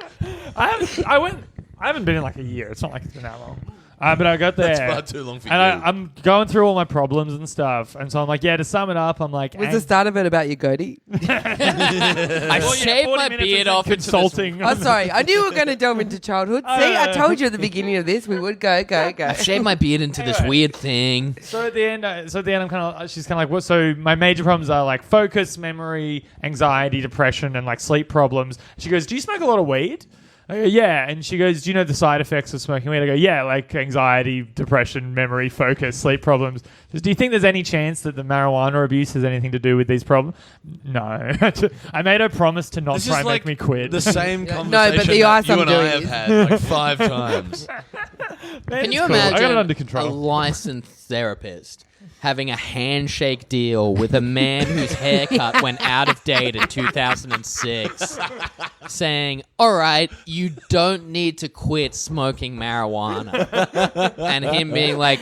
I haven't been in like a year. It's not like it's been that long. But I got there. That's far too long for you. and I'm going through all my problems and stuff. And so I'm like, yeah, to sum it up, I'm like, Was the start of it about your goatee? I shaved 40 my minutes beard of off into this. consulting. Oh, sorry. I knew we were going to delve into childhood. See, I told you at the beginning of this we would go. I shaved my beard into this weird thing. So at the end, I'm kind of. She's kind of like, what? So my major problems are like focus, memory, anxiety, depression, and like sleep problems. She goes, "Do you smoke a lot of weed?" I go, yeah. And she goes, "Do you know the side effects of smoking weed?" I go, "Yeah, like anxiety, depression, memory, focus, sleep problems." She goes, "Do you think there's any chance that the marijuana abuse has anything to do with these problems?" No. I made her promise to not This try is and like make me quit. the same conversation No, but the that ice you I'm and I doing have is- had like 5 times. Man, Can it's you cool. I got it imagine under a control. licensed therapist having a handshake deal with a man whose haircut went out of date in 2006, saying, "All right, you don't need to quit smoking marijuana," and him being like,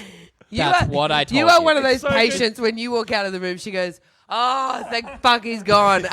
"That's what I told you." You are one of those so good. patients when you walk out of the room, she goes, "Oh, thank fuck he's gone."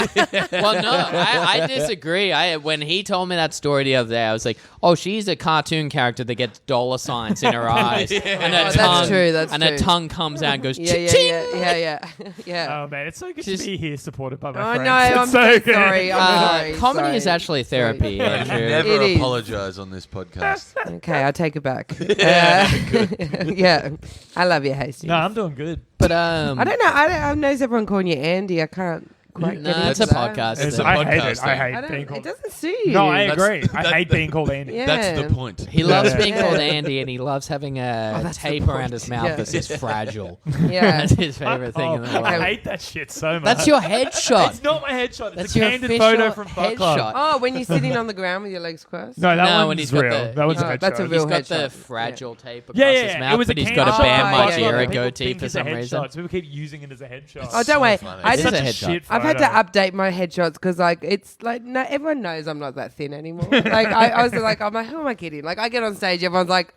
Well, no, I disagree. When he told me that story the other day, I was like, "Oh, she's a cartoon character that gets dollar signs in her eyes, and her Oh, that's tongue, true, that's and her true. tongue comes out and goes, yeah, yeah, ching." yeah. Oh man, it's so good Just- to be here, supported by my Oh friends. no, It's I'm so so sorry. I'm sorry. Comedy sorry. is actually therapy. You Andrew. never It is. apologize on this podcast. Okay, I take it back. Yeah, I love you, Hastings. No, I'm doing good. But I don't know. I know everyone calling you Andy. I can't quite No, get it's into a that. podcast. It's a I hate podcast it. I thing. hate I being don't, called. it doesn't suit you. No, I That's- agree. I that- hate being called Andy. Yeah. That's the point. He loves Yeah. being called Yeah. Andy, and he loves having a that's the tape point. around his mouth Yeah. that says fragile. Yeah. That's his favorite thing in the I world. hate that shit so much. That's your headshot. It's not my headshot. That's It's a your candid official photo from Fuck Club. headshot. Oh, when you're sitting on the ground with your legs crossed. No, that No, when one's he's got real. the- that one's a Oh, headshot. that's a He's real got the headshot. fragile tape across Yeah, his yeah. mouth, It was but a he's got a candid Bam shot. yeah, Margera yeah. People goatee think for it's a some headshot, reason. So people keep using it as a headshot. Oh, don't wait. funny. I It is Such a a headshot. shit I've had to photo. update my headshots because, like, it's like no, everyone knows I'm not that thin anymore. Like, I was like, I'm like, who am I kidding? Like, I get on stage, everyone's like,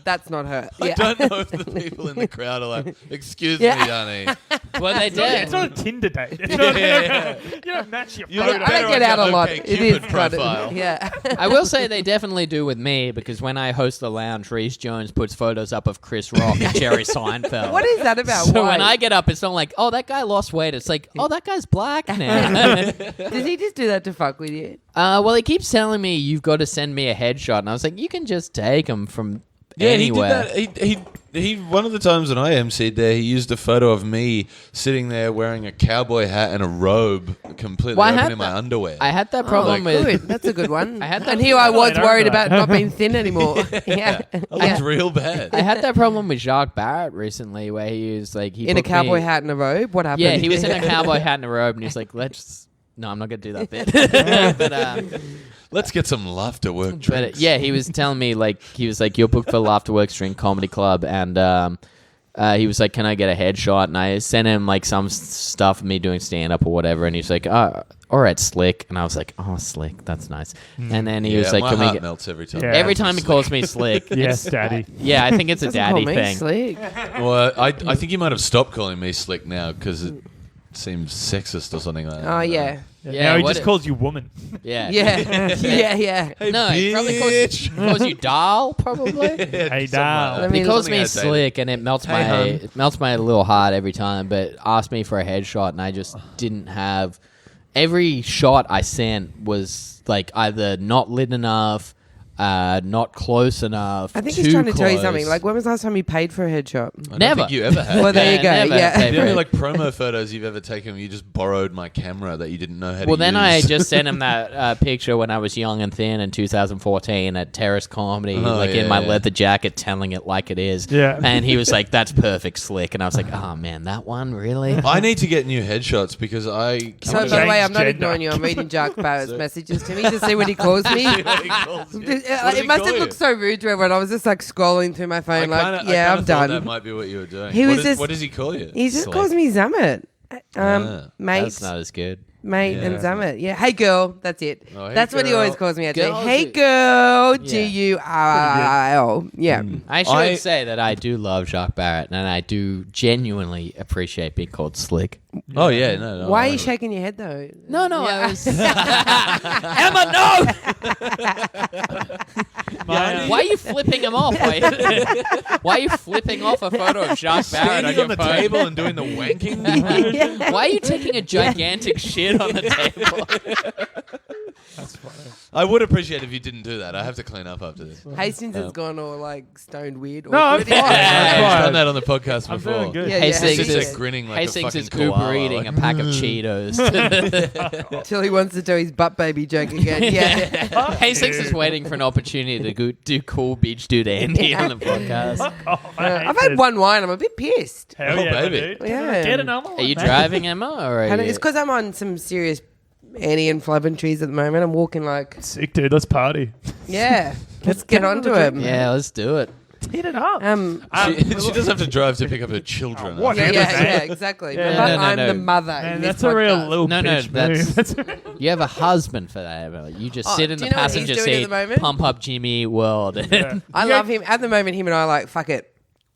that's not her. I Yeah. don't know if the people in the crowd are like, "Excuse Yeah. me, Yanni." Well, they It's not a did. Tinder date. It's not, Yeah. You don't match your You photo. look I better don't get on out your a lot. OK It is Cupid kind profile. of, yeah. I will say they definitely do with me because when I host the lounge, Reese Jones puts photos up of Chris Rock and Jerry Seinfeld. What is that about? So Why? when I get up, it's not like, oh, that guy lost weight. It's like, oh, that guy's black now. Does he just do that to fuck with you? Well, he keeps telling me you've got to send me a headshot, and I was like, you can just take them from Yeah, anywhere. he did that. He one of the times when I emceed there, he used a photo of me sitting there wearing a cowboy hat and a robe, completely Well, I open had in my that- underwear. I had that problem with. Good. That's a good one. I had that- and here I was I don't worried know. about not being thin anymore. Yeah. I looked real bad. I had that problem with Jacques Barrett recently, where he was like, he In a booked cowboy me- hat and a robe. What happened? Yeah, he was in a cowboy hat and a robe, and he's like, let's. No, I'm not gonna do that bit. but Let's get some laughter work But drinks. yeah, he was telling me like he was like you're booked for Laughterworks Drink Comedy Club, and he was like, "Can I get a headshot?" And I sent him like some stuff of me doing stand up or whatever, and he's like, "Oh, all right, Slick." And I was like, "Oh, Slick, that's nice." And then he was like, my "Can we heart get?" melts every time. Yeah. Every time he calls me Slick, Yes, Daddy. yeah, I think it's a Doesn't call daddy me thing. Slick. Well, I think he might have stopped calling me Slick now because it seems sexist or something like that. Oh yeah. Yeah, now he what just it- calls you woman. Yeah, Yeah. Yeah. No, he probably calls you doll, probably. Hey, Something doll. like I that. mean, He calls Something me outdated. Slick, and it melts my little heart every time. But asked me for a headshot, and I just didn't have. Every shot I sent was like either not lit enough, not close enough. I think too he's trying to tell you close. something. Like, when was the last time you paid for a headshot? I don't Never. think you ever had. Well, there you go. never Yeah. paid The for only it. like promo photos you've ever taken, you just borrowed my camera that you didn't know how to Well, then use. I just sent him that picture when I was young and thin in 2014 at Terrace Comedy, like in my yeah. leather jacket, telling it like it is. Yeah. And he was like, "That's perfect, Slick." And I was like, "Oh man, that one really?" I need to get new headshots because I. So, by the way, I'm not gender. ignoring you. I'm reading Jack Barrett's messages to me to see what he calls me. It must have looked so rude to everyone. I was just like scrolling through my phone, I'm done. That might be what you were doing. He was just- What does he call you? He just Slick. calls me Zammit. Yeah. Mate, That's not as good. mate, Yeah. and Zammit. Yeah, hey girl, that's it. Oh, hey, That's what he girl. always calls me. Actually, Girls hey are- girl, Yeah. G-U-R-I-L. Yeah. I should say that I do love Jacques Barrett, and I do genuinely appreciate being called Slick. Oh yeah, no. Why are you shaking your head though? No, Yeah. I was. Emma, no! Why are you flipping him off? Why are you flipping off a photo of Jacques Barrett on standing your on the phone? table and doing the wanking? Why are you taking a gigantic shit on the table? That's funny. I would appreciate if you didn't do that. I have to clean up after this. Hastings has gone all like stoned weird. No, I'm awkward. fine. I've Fine. done that on the podcast I'm before. feeling good. Yeah, Hastings Sits yeah. there grinning like Hastings a is fucking Uber koala. eating a pack of Cheetos. Till he wants to do his butt baby joke again. Yeah. Hastings is waiting for an opportunity to go do cool beach dude Andy on the podcast. Oh, I've had one wine. I'm a bit pissed. Hell Oh, yeah, baby. dude. Yeah. Get another one. Are you mate. driving, Emma, or are And you? it's because I'm on some serious anti-inflammatories at the moment. I'm walking like, Sick, dude. Let's party. yeah, let's get onto another him. Yeah, let's do it. Hit it up. She does have to drive to pick up her children. what? Yeah, Yeah, yeah, exactly. Yeah. Remember, No, no, I'm no. the mother. Man, in that's this a real podcast. little No, no, bitch that's- move. You have a husband for that, Emma. You just Oh, sit in do the you know what he's passenger doing at seat, the moment? pump up Jimmy World. Yeah. I love him. At the moment, him and I are like, fuck it.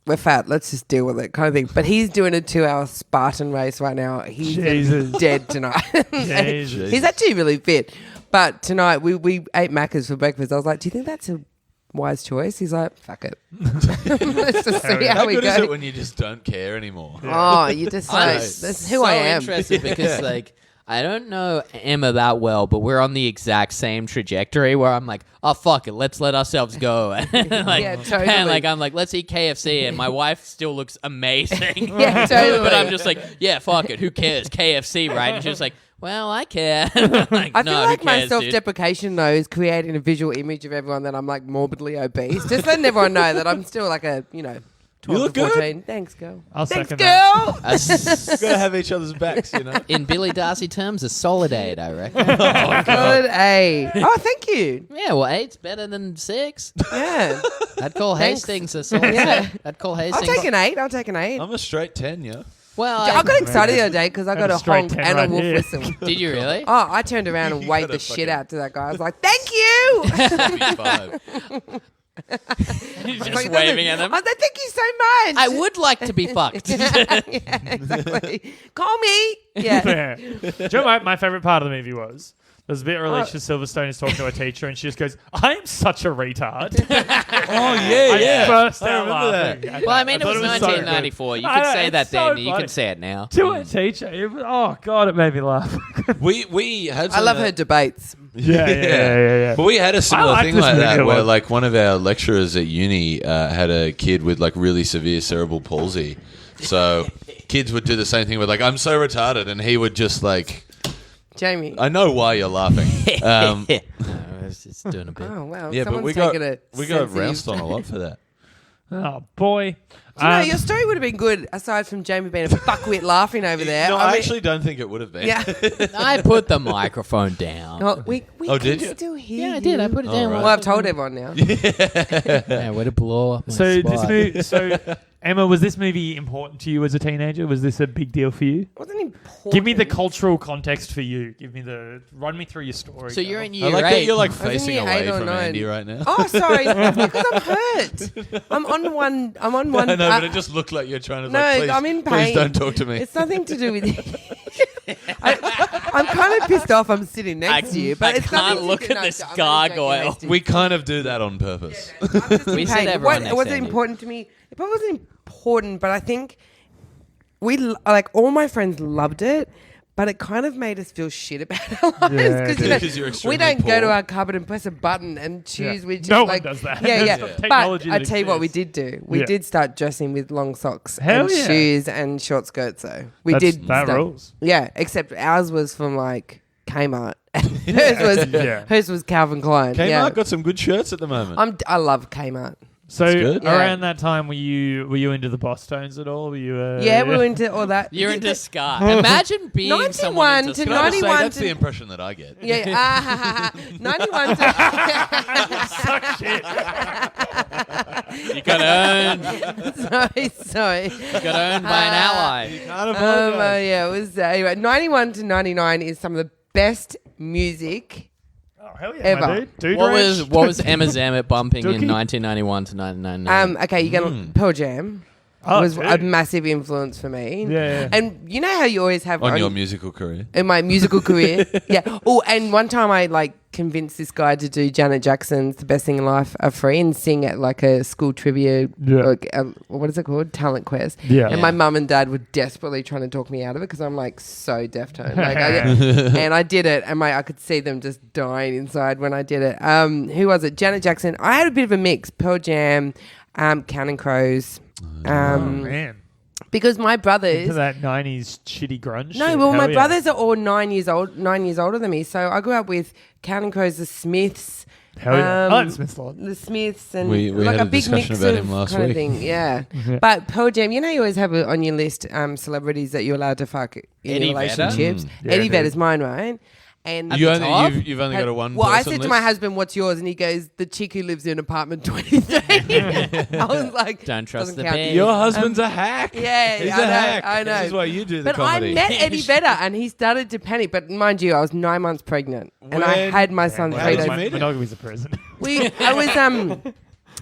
We're fat. Let's just deal with it, kind of thing. But he's doing a 2-hour Spartan race right now. He's Jesus. dead tonight. Jesus. He's actually really fit. But tonight we ate Macca's for breakfast. I was like, do you think that's a wise choice? He's like, fuck it. Let's just see yeah. how How we good is it go. when you just don't care anymore? Oh, you just I'm like, that's who so I am. interested because, like, I don't know Emma that well, but we're on the exact same trajectory where I'm like, oh, fuck it, let's let ourselves go. like, Yeah, totally. And like, I'm like, let's eat KFC, and my wife still looks amazing. Yeah, totally. But I'm just like, yeah, fuck it, who cares? KFC, right? And she's like, well, I care. like, I no, feel like who my cares, dude? self-deprecation though is creating a visual image of everyone that I'm like morbidly obese. Just letting everyone know that I'm still like a 12 look to good. 14. Thanks, girl. I'll Thanks, second that. girl. As- Gotta have each other's backs, you know. in Billy Darcy terms, a solid 8, I reckon. Good A. Oh, thank you. Yeah, well, 8's better than 6. Yeah. I'd call Thanks. Hastings a solid Yeah. 8. I'd call I'll Hastings. take an 8. I'll take an 8. I'm a straight 10, yeah. Well, I got excited the other day because I got a a straight honk 10 and right a wolf here. whistle. did you really? Oh, I turned around and You waved got the a shit fucking- out to that guy. I was like, thank you. 55. You're just Like, waving at them. I was like, thank you so much. I would like to be fucked. yeah, exactly. Call me. Yeah. Yeah. Do you know what my favorite part of the movie was? There's a bit where Alicia Silverstone is talking to her teacher, and she just goes, "I am such a retard." Oh, yeah, I yeah. burst I out remember laughing. that. at Well, I that. mean, it thought was so good. 1994. You I could know, say that it's so then. You funny. can say it now. To a teacher. Oh god, it made me laugh. We had I love her debates. yeah. But we had a similar like thing this like movie that a where lot. like one of our lecturers at uni had a kid with like really severe cerebral palsy. So kids would do the same thing with like, I'm so retarded, and he would just like, Jamie. I know why you're laughing. I was just doing a bit. Oh, wow. Yeah, but Someone's we got taken a sensitive- roused on a lot for that. Oh boy. Do you know, your story would have been good aside from Jamie being a fuckwit laughing over there. No, I mean- actually don't think it would have been. Yeah. I put the microphone down. Oh, we Oh, can did you? still hear Yeah, I you. did. I put it down. right. Well, I've told everyone now. Yeah, way to blow up my So spot. this movie. So Emma, was this movie important to you as a teenager? Was this a big deal for you? It wasn't important. Give me the cultural context for you. Run me through your story. So you're in I year like that 8. you're like was in facing year away 8 or from 9. Andy right now. Oh, sorry. That's because I'm hurt. I'm on one. I know, but it just looked like you're trying to No, like, please, I'm in please pain. don't talk to me. It's nothing to do with you. I'm kind of pissed off. I'm sitting next to you, but I it's can't nothing look to do, at no, this I'm only joking, gargoyle. Hastings. We kind of do that on purpose. I'm just in We said pain. everyone next Was to it Andy. important to me? It probably wasn't important, but I think like all my friends loved it. But it kind of made us feel shit about our lives Yeah, because because you're we extremely don't go poor. to our cupboard and press a button and choose Yeah. which. No one like, does that. Yeah, There's yeah. the But technology I that tell you what, we exists. did do. We Yeah. did start dressing with long socks Hell and yeah. shoes and short skirts. Though we That start- rules. Yeah, except ours was from like Kmart. Hers was Calvin Klein. Kmart yeah. got some good shirts at the moment. I love Kmart. So good. Yeah. around that time, were you into the Boss Tones at all? Were you? Yeah, we were into all that. You're into ska. Imagine being someone 91 into to ska. Can I just say 91 that's to- the impression that I get. Yeah, 91 to... You got owned. sorry. You got owned by an ally. Can't apologize. Yeah, it was anyway. 91 to 99 is some of the best music. Oh hell yeah, Ever. my dude. Dude What Ranch. was Emma Zammit bumping in Dookie? 1991 to 1999? Okay, you got Pearl Jam. Oh, was a dude. massive influence for me. Yeah. And you know how you always have On your musical career. in my musical career. Yeah. Oh, and one time I like convinced this guy to do Janet Jackson's "The Best Thing in Life" are free and sing at like a school trivia. Yeah. Like, what is it called? Talent Quest. Yeah. And my mum and dad were desperately trying to talk me out of it because I'm like so deaf toned. Like, and I did it, and I could see them just dying inside when I did it. Who was it? Janet Jackson. I had a bit of a mix. Pearl Jam, Counting Crows. Oh man. Because my brothers. Into that 90s shitty grunge. No, shit. well, Hell my yeah. brothers are all 9 years older than me. So I grew up with Counting Crows, the Smiths. Hell yeah. I like the Smiths a lot. The Smiths and We like had a a big discussion mix about of him last kind week. of thing. Yeah. But Pearl Jam, you know, you always have on your list celebrities that you're allowed to fuck in Eddie your Vedder? relationships. Yeah, Eddie dude. Vedder's mine, right? And You've top? only got a one. well, I person said to list? my husband, "What's yours?" And he goes, "The chick who lives in apartment 23." I was like, Don't trust "Doesn't the count." big. Your husband's a hack. Yeah, He's I a know, hack. I know. This is why you do the But comedy. I met Eddie Vedder and he started to panic. But mind you, I was 9 months pregnant and I When- had my son How 3 did you days. meet him? Monogamy's a prison. I was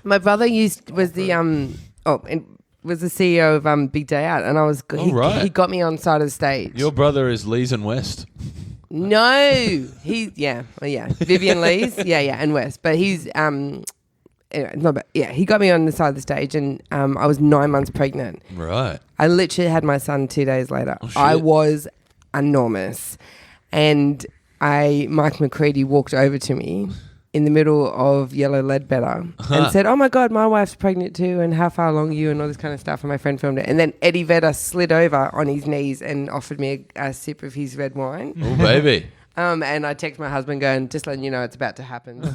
my brother was the was the CEO of Big Day Out, and I was right. he got me on side of the stage. Your brother is Lees and West. No, Vivian Lee's, and West, but he's anyway, not bad. Yeah, he got me on the side of the stage, and I was 9 months pregnant. Right. I literally had my son 2 days later. Oh, shit. I was enormous, and Mike McCready walked over to me in the middle of Yellow Ledbetter and said, "Oh my God, my wife's pregnant too, and how far along are you?" and all this kind of stuff. And my friend filmed it. And then Eddie Vedder slid over on his knees and offered me a sip of his red wine. Oh, baby. And I text my husband going, "Just letting you know it's about to happen." So,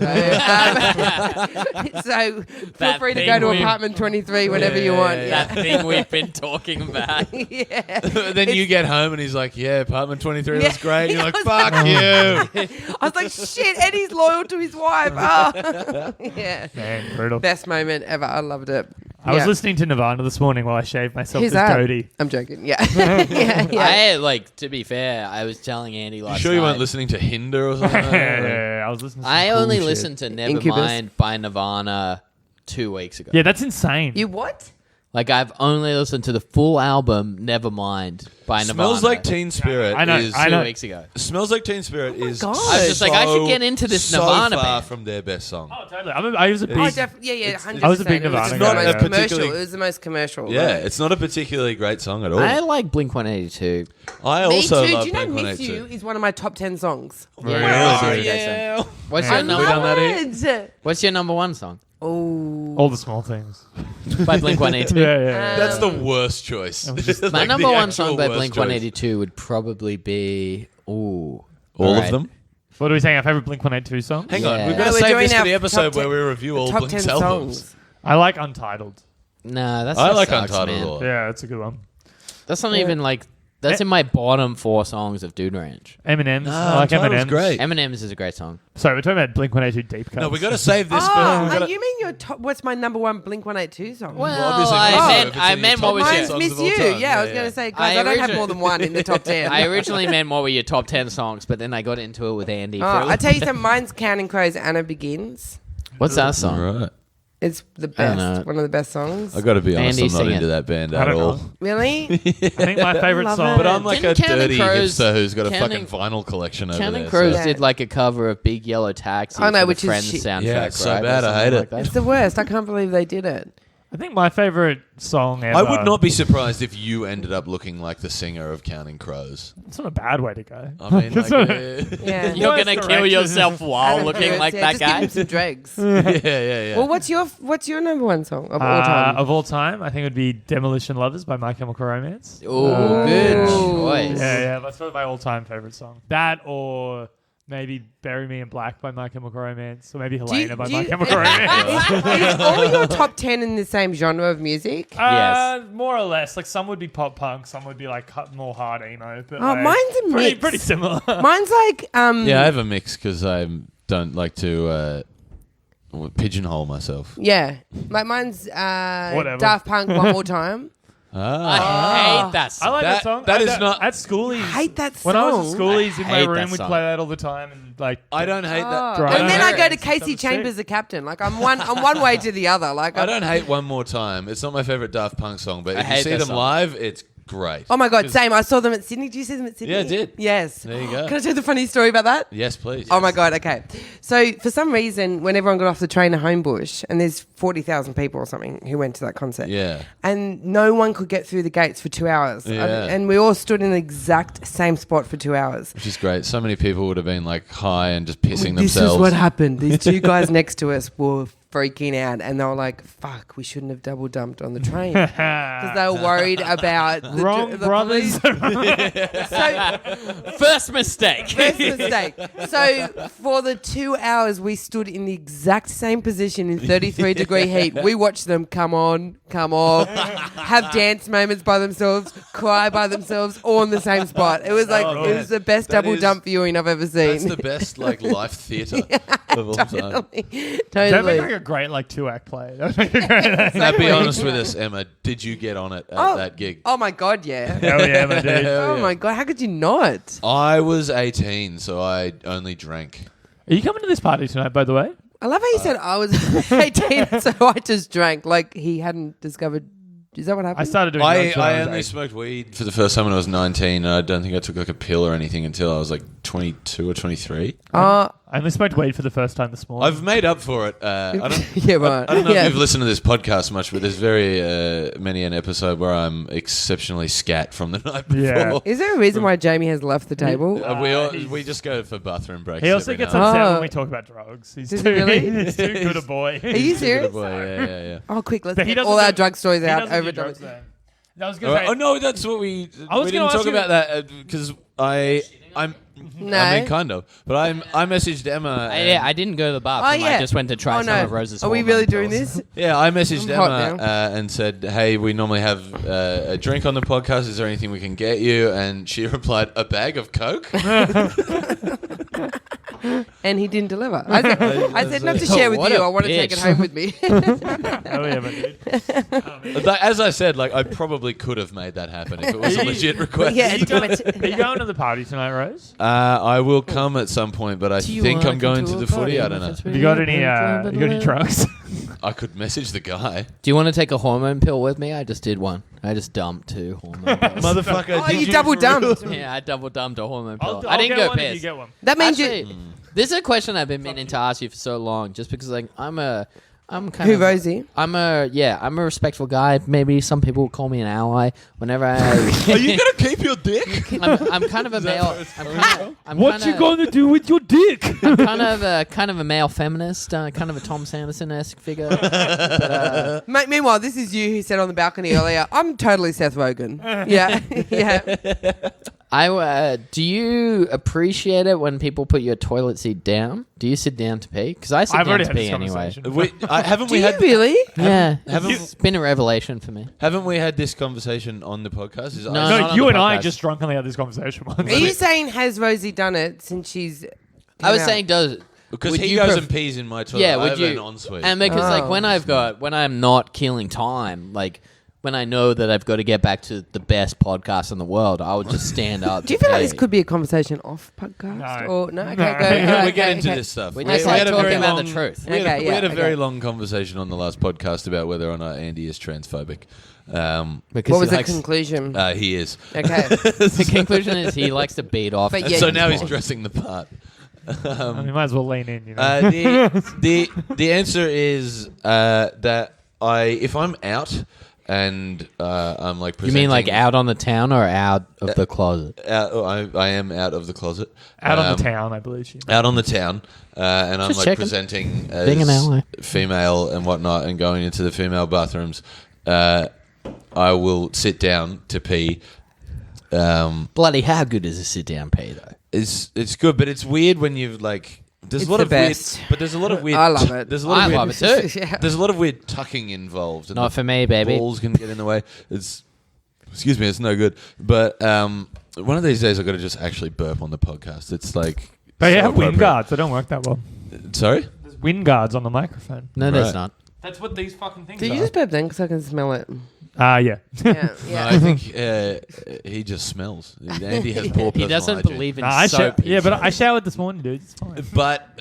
so feel That free to thing go to we- apartment 23 whenever you want. That thing we've been talking about. Yeah. Then you get home and he's like, "Yeah, apartment 23 Yeah. was great." And you're like, I was "Fuck you." I was like, shit, Eddie's loyal to his wife. Oh. Yeah. Man, brutal. Best moment ever. I loved it. I was Yeah. listening to Nirvana this morning while I shaved myself Who's this that? goatee. I'm joking. Yeah. yeah. To be fair, I was telling Andy You last sure you night. weren't listening to Hinder or something? Yeah, I was listening to some I cool only shit. listened to Incubus. Nevermind by Nirvana 2 weeks ago. Yeah, that's insane. You what? Like, I've only listened to the full album Nevermind by Nirvana. Smells Like Teen Spirit. I know, Is, I 2 know. weeks ago. Smells Like Teen Spirit is. God. I was just like, I should get into this so Nirvana far band. from their best song. Oh, totally. I was a big... Oh, yeah, 100%. I was a big It was Nirvana the guy, most yeah. commercial. Particularly- It was the most commercial. Yeah, right? it's not a particularly great song at all. I like Blink-182. I Me also too. love Do you know Blink-182. Miss You is one of my top 10 songs? Really? yeah. What's I your number done love that it. What's your number one song? Oh. All the small things. By Blink-182. Yeah. That's the worst choice. My Like number the one actual song by worst Blink-182 would probably be... Ooh. All Alright. of them? What are we saying? Our favorite Blink-182 song? Hang Yeah. on, we've No, got to we're save doing this for our the episode top where 10 we review all top Blink's 10 albums. songs. I like Untitled. Nah, that's I that like sucks, Untitled man. a lot. Yeah, that's a good one. That's not even like That's in my bottom 4 songs of Dude Ranch. Eminem's. I like Untitled was Eminem's. great. Eminem's is a great song. Sorry, we're talking about Blink-182 Deep Cuts. No, we got to save this. You mean your top? What's my number one Blink-182 song? Well, obviously I not. meant, If it's I in your meant top what was ten your... Mine's songs Miss of all You. time. Yeah, I was Yeah, going yeah. to say, guys, I don't have originally- more than one in the top 10. I originally meant what were your top 10 songs, but then I got into it with Andy. for a I little- tell you something. Mine's Counting Crows. Anna Begins. What's that song? All right. It's the don't know. best. One of the best songs. I got to be honest, Andy, I'm not sing into it. that band I at don't all. know. Really? I think my favorite Love song. it. But I'm like Didn't a Counting dirty Crows- hipster who's got a Counting- fucking vinyl collection over Counting there. Crows so- did like a cover of Big Yellow Taxi I know, for which the is Friends shit. soundtrack, Yeah, it's so right? Or bad, I something hate like it. that. It's the worst. I can't believe they did it. I think my favorite song ever. I would not be surprised if you ended up looking like the singer of Counting Crows. It's not a bad way to go. I mean, It's like, not- Yeah. You're Worst gonna kill direction. yourself while Adam looking Kurtz, like yeah, that just give guy. him some dregs. yeah. Well, what's your number one song of all time? Of all time, I think it would be Demolition Lovers by My Chemical Romance. Oh, good choice. Yeah, that's probably my all-time favorite song. That or maybe Bury Me in Black by My Chemical Romance, or maybe Helena by My Chemical Romance. Is all your top 10 in the same genre of music? Yes. More or less. Like some would be pop punk, some would be like more hard emo. But Oh, like, mine's a mix. pretty similar. Mine's like Yeah, I have a mix because I don't like to pigeonhole myself. yeah, like mine's Whatever. Daft Punk One More Time. I hate that I song. like that, song. that is at, not- at schoolies. I hate that When I was song. at schoolies in I my hate room, that we'd song. play that all the time, and like I don't hate that. Drive. And then I go to That Casey was Chambers, sick. the captain. Like I'm one way to the other. Like I don't hate One More Time. It's not my favorite Daft Punk song, but I if you hate see that them song. live, it's great. Oh my god, 'Cause- same. I saw them at Sydney. Did you see them at Sydney? Yeah, I did. Yes. There you go. Can I tell you the funny story about that? Yes, please. Oh my god. Okay. So for some reason, when everyone got off the train to Homebush, and there's 40,000 people or something who went to that concert. Yeah. And no one could get through the gates for 2 hours. Yeah. And we all stood in the exact same spot for 2 hours. Which is great. So many people would have been like high and just pissing This themselves. is what happened. These two guys next to us were freaking out, and they were like, "Fuck, we shouldn't have double dumped on the train." Because they were worried about the Wrong brothers. police. So First mistake. first mistake. So for the 2 hours we stood in the exact same position in 33-degree heat. We watched them come on, come off, have dance moments by themselves, cry by themselves, all in the same spot. It was like it was the best That double is- dump viewing I've ever seen. That's the best like life theatre of all time. Totally. That'd make like a great like 2-act play. That'd make a great. Now, be honest with us, Emma. Did you get on it at that gig? Oh my god, yeah. Hell yeah, my dude. Oh my god, how could you not? I was 18, so I only drank. Are you coming to this party tonight, by the way? I love how you said I was 18, so I just drank like he hadn't discovered. Is that what happened? I started doing I drugs when I was only 8. smoked weed for the first time when I was 19, and I don't think I took like a pill or anything until I was like 22 or 23. I only smoked weed for the first time this morning. I've made up for it. I don't. yeah, right. I don't know yeah. if you've listened to this podcast much, but there's very many an episode where I'm exceptionally scat from the night before. Yeah. Is there a reason why Jamie has left the table? We just go for bathroom breaks. He also every gets now and upset Oh. when we talk about drugs. He's Does too, he really? he's too good a boy. Are you then. serious? Boy, yeah. Oh, quick, let's But he get doesn't all our do- drug stories He out doesn't over do drugs, drugs. though. I was gonna say, Oh no, that's what we. I was we gonna didn't talk ask you- about that because I'm. No. I mean, kind of, but I messaged Emma. Yeah, I didn't go to the bathroom. Oh, yeah. I just went to try Oh, some no. of Rose's Are we hormone really doing pills. this? Yeah, I messaged I'm hot Emma now. and said, "Hey, we normally have a drink on the podcast. Is there anything we can get you?" And she replied, "A bag of Coke." And he didn't deliver. I said not to share with What you. a I want to take it bitch. home with me. hell yeah, my dude. As I said, like I probably could have made that happen if it was a legit request. yeah, Are you going to the party tonight, Rose? I will come at some point, but I think I'm going to the footy. I don't know. Have you got any? You got any drugs? I could message the guy. Do you want to take a hormone pill with me? I just did one. I just dumped 2 hormone pills. Motherfucker, Oh, you double dumped. Yeah, I double dumped a hormone pill. I'll I didn't get go one if you piss. get one. That means Actually, you. this is a question I've been meaning to ask you for so long, just because like I'm kind Who, of Rosie? I'm a respectful guy. Maybe some people call me an ally. Whenever I, Are you gonna keep your dick? I'm kind of a male. I'm What kinda, you gonna do with your dick? I'm kind of a male feminist, kind of a Tom Sanderson-esque figure. But, Meanwhile, this is you who said on the balcony earlier, I'm totally Seth Rogen. Yeah. yeah. Do you appreciate it when people put your toilet seat down? Do you sit down to pee? Because I sit I've down already to had pee this anyway. conversation. Haven't Do we you had really? Yeah, Haven't- it's been a revelation for me. haven't we had this conversation on the podcast? No, No, not on you the and I podcast. just drunkenly had this conversation once. Are you saying has Rosie done it since she's? I was come out? saying, does Because would he you goes pref- and pees in my toilet. Yeah, I would have you? an ensuite. And because like Oh. when I'm not killing time, like when I know that I've got to get back to the best podcast in the world, I would just stand up. Do you feel like this could be a conversation off podcast? No. Or no? Okay, No. go. We'll okay, get into okay. this stuff. We're We- just we like had a talking very about the long- truth. We had, Okay, we yeah, had a very okay. long conversation on the last podcast about whether or not Andy is transphobic. Because What was he the likes- conclusion? He is. Okay. The conclusion is he likes to beat off. But yeah, So he's now he's not. dressing the part. I mean, might as well lean in, you know. The answer is that if I'm out and I'm like You presenting, mean like out on the town or out of the closet? I am out of the closet. Out on the Um, town, I believe she. Out on the town, and I'm Just like checking. presenting Being an as ally. female and whatnot, and going into the female bathrooms. I will sit down to pee. Bloody, how good is a sit down pee though? It's good, but it's weird when you've like. There's It's a lot the of best. weird, but there's a lot of weird. I love it. There's a lot I of weird, love it too. Yeah. There's a lot of weird tucking involved. And Not the for me, baby. Balls can get in the way. Excuse me, it's no good. But one of these days I've got to just actually burp on the podcast. It's like. But so yeah, wind appropriate. guards. They don't work that well. Sorry. There's wind guards on the microphone. No, there's Right. not. That's what these fucking things Did you just burp then? Because I can smell it. Yeah. Yeah. No, Yeah. I think he just smells. Andy has poor personal He doesn't hygiene. believe in Nah, I soap. yeah, but I showered this morning, dude. It's fine. But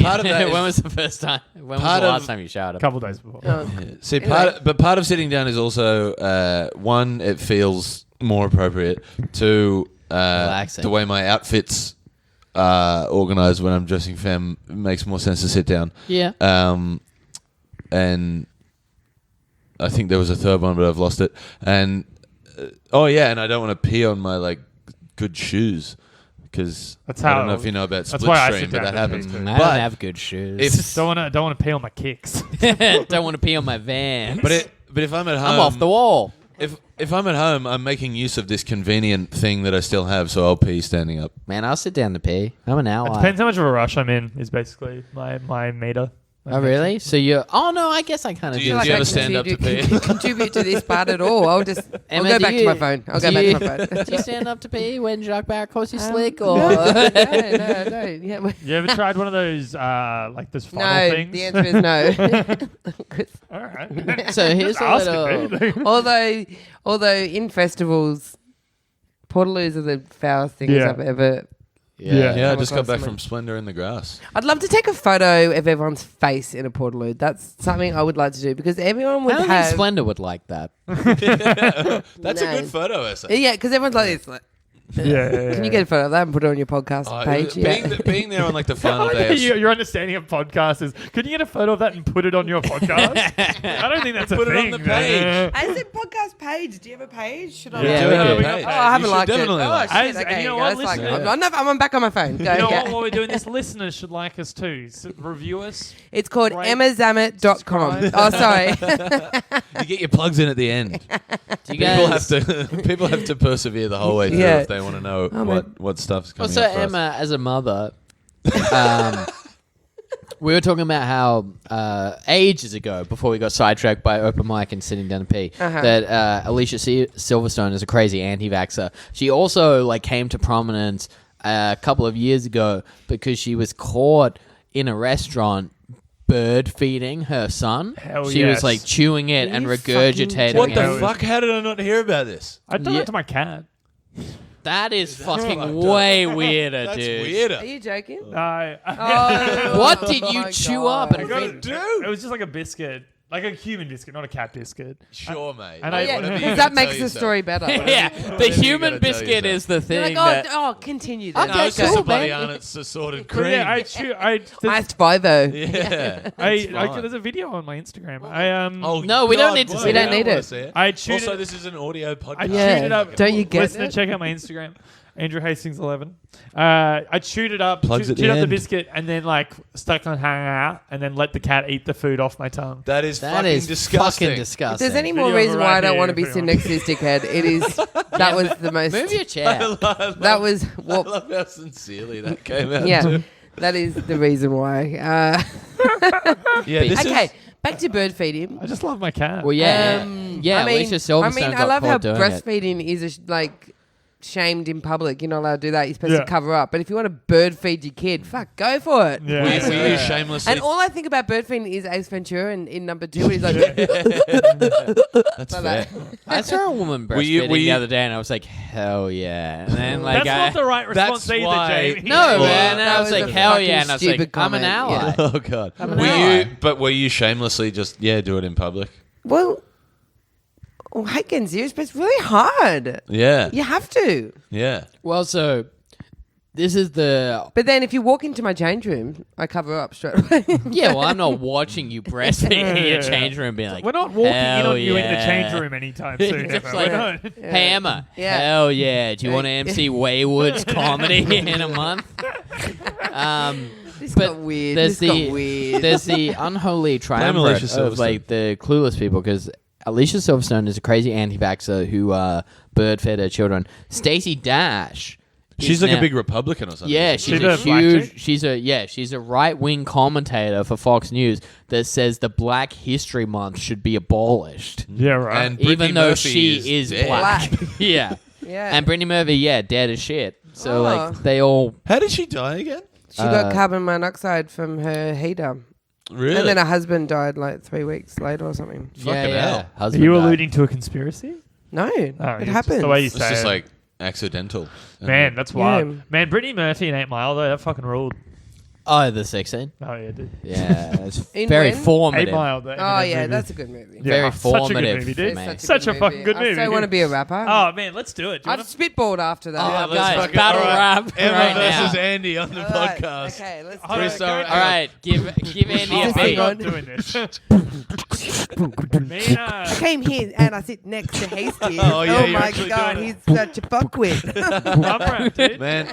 part of that is, when was the first time? When was the part of- last time you showered? A couple days before. Oh. see Anyway. part of sitting down is also one, it feels more appropriate. Two, Relaxing. the way my outfits are organized when I'm dressing femme makes more sense to sit down. Yeah. And I think there was a third one, but I've lost it. And and I don't want to pee on my like good shoes because That's I how- don't know if you know about that's split why I stream, sit but down that to pee happens. too. I But don't have good shoes. if Don't want to pee on my kicks. don't want to pee on my van. but if I'm at home, I'm off the wall. If I'm at home, I'm making use of this convenient thing that I still have, so I'll pee standing up. Man, I'll sit down to pee. I'm an It ally. depends how much of a rush I'm in. Is basically my meter. Oh, really? So you're... Oh, no, I guess I kind of Do do. you- Like do you I ever stand up to pee? contribute to this part at all? I'll Emma, go do back to you- my phone. I'll go do back you- to my phone. Do you stand up to pee when Jacques Barrett calls you slick? Or No. Yeah. You ever tried one of those like those funnel No, things? the answer is no. 'Cause All right. So here's a Ask little... it, dude. although in festivals, portaloos are the foulest things Yeah. I've ever. Yeah. Yeah, I Come just got across back something. from Splendor in the Grass. I'd love to take a photo of everyone's face in a portaloo. That's something I would like to do because everyone I would don't think have. Splendor would like that. That's No. a good photo essay. Yeah, because everyone's like this. Like, Yeah. can you get a photo of that and put it on your podcast page? Being there on like the final day of Your understanding of podcasts is, could you get a photo of that and put it on your podcast? I don't think that's Put a it on thing. the page. I said podcast page. Do you have a page? Should I? Yeah, do we have do. a We page. got- Oh, I haven't You should liked it. definitely Oh, like shit. As- Okay, and you know yeah, what, that's like, listen- I'm back on my phone. Go, You know yeah. what? While we're doing this, listeners should like us too. So review us. It's called Right. emmazammit.com. Subscribe. Oh, sorry. You get your plugs in at the end. Do you People guys... have to persevere the whole way through Yeah. if they want to know Oh, man. what stuff's coming Also, up for us. Emma, as a mother, we were talking about how ages ago, before we got sidetracked by open mic and sitting down to pee, Uh-huh. that Alicia Silverstone is a crazy anti-vaxxer. She also like came to prominence a couple of years ago because she was caught in a restaurant bird feeding her son. Hell she yes. was like chewing it Are and you regurgitating fucking What it. the Yeah. fuck? How did I not hear about this? I'd done Yeah. that to my cat. That is fucking fucked up? way weirder, That's dude. Are weirder. you joking? Oh, What did you my chew God. up and got feed? it. do? It was just like a biscuit, like a human biscuit, not a cat biscuit. Sure, mate. and Oh, I- yeah, Whatever you because gotta that makes tell the yourself. story better. Yeah, the Whatever you human gotta tell biscuit yourself. is the You're thing like, that... continue then. Okay, No, it's just cool, a bloody man. assorted But cream. yeah, Iced by though. Yeah. there's a video on my Instagram. Oh, No, we don't God, need to why? see that. We don't need wanna it. see I chewed Also, it. this is an audio podcast. I Yeah. chewed it up. Don't you get Listener, it? check out my Instagram. Andrew Hastings 11. I chewed it up, Plugs at chewed the up the end. biscuit, and then like stuck on hang out, and then let the cat eat the food off my tongue. That is That fucking is disgusting. fucking If disgusting. there's any more Video reason right why I don't here, want to be if sitting anyone- next to this dickhead, it is that was the most. Move your chair. That was I what. love how sincerely that came out. Yeah, too. that is the reason why. Yeah. This Okay, is back to bird feeding. I just love my cat. Well, yeah. I mean, Alicia Silverstone I mean, I got love how caught doing it. breastfeeding is like shamed in public. You're not allowed to do that. You're supposed Yeah. to cover up. But if you want to bird feed your kid, fuck, go for it. Yeah. were you Yeah. shamelessly. And all I think about bird feeding is Ace Ventura in number 2. He's like, That's like fair. that. I saw a woman Were you- breastfeeding were the you- other day, and I was like, hell yeah. And then like That's not the right response That's either, why- Jamie. No, Well, man. And I that was was like, a hell fucking yeah. And I was like, stupid I'm an comment, ally. yeah. Oh god. an Were ally. were you shamelessly just do it in public? well, I hate getting serious, but it's really hard. Yeah. You have to. Yeah. Well, so this is the... But then if you walk into my change room, I cover up straight away. Yeah, well, I'm not watching you breastfeed in your change room being like, We're not walking in hell on you in the yeah. change room anytime soon. It's Emma. like- We're not. Hey, Emma. Yeah. Hell yeah. Do you want to Yeah. MC Wayward's comedy in a month? This But got weird. there's This the- got weird. There's the unholy Alicia triumvirate of Silverstone. like the clueless people because Alicia Silverstone is a crazy anti-vaxxer who bird fed her children. Stacey Dash. She's is like now- a big Republican or something. Yeah, isn't she's She's a a black huge. chick? She's a right-wing commentator for Fox News that says the Black History Month should be abolished, Yeah, right. And Brittany even though Murphy she is dead. black. Yeah, yeah. and Brittany Murphy, dead as shit. So Oh. like they all. How did she die again? She got carbon monoxide from her heater. Really? And then her husband died like 3 weeks later or something. Fucking hell. Are Husband you died. alluding to a conspiracy? No, Oh, it it's just happens. the way you It's say just it. like accidental. Man, that's wild. Yeah. Man, Brittany Murphy and 8 Mile, though, that fucking ruled. Oh, the sex scene. Oh, yeah, dude. Yeah, it's In very when? 8 formative. Mile. That Oh, yeah, movie. that's a good movie. Yeah, Very such a good formative movie, dude. for me. Such a fucking good movie. I so want to be a rapper. Oh, man, let's do it. Do you I've wanna- spitballed after that. Oh, let's guys, fucking- battle all right. rap Emma right versus now. Andy on the All right, podcast. Okay, let's Hold do on, it. Freestyle. go- All right, give Andy Oh, a Just I'm beat. hang on. not doing this. Me, I came here and I sit next to Hastings. Oh, yeah, you're my actually god, doing he's such a fuckwit. I'm rap, dude. Man,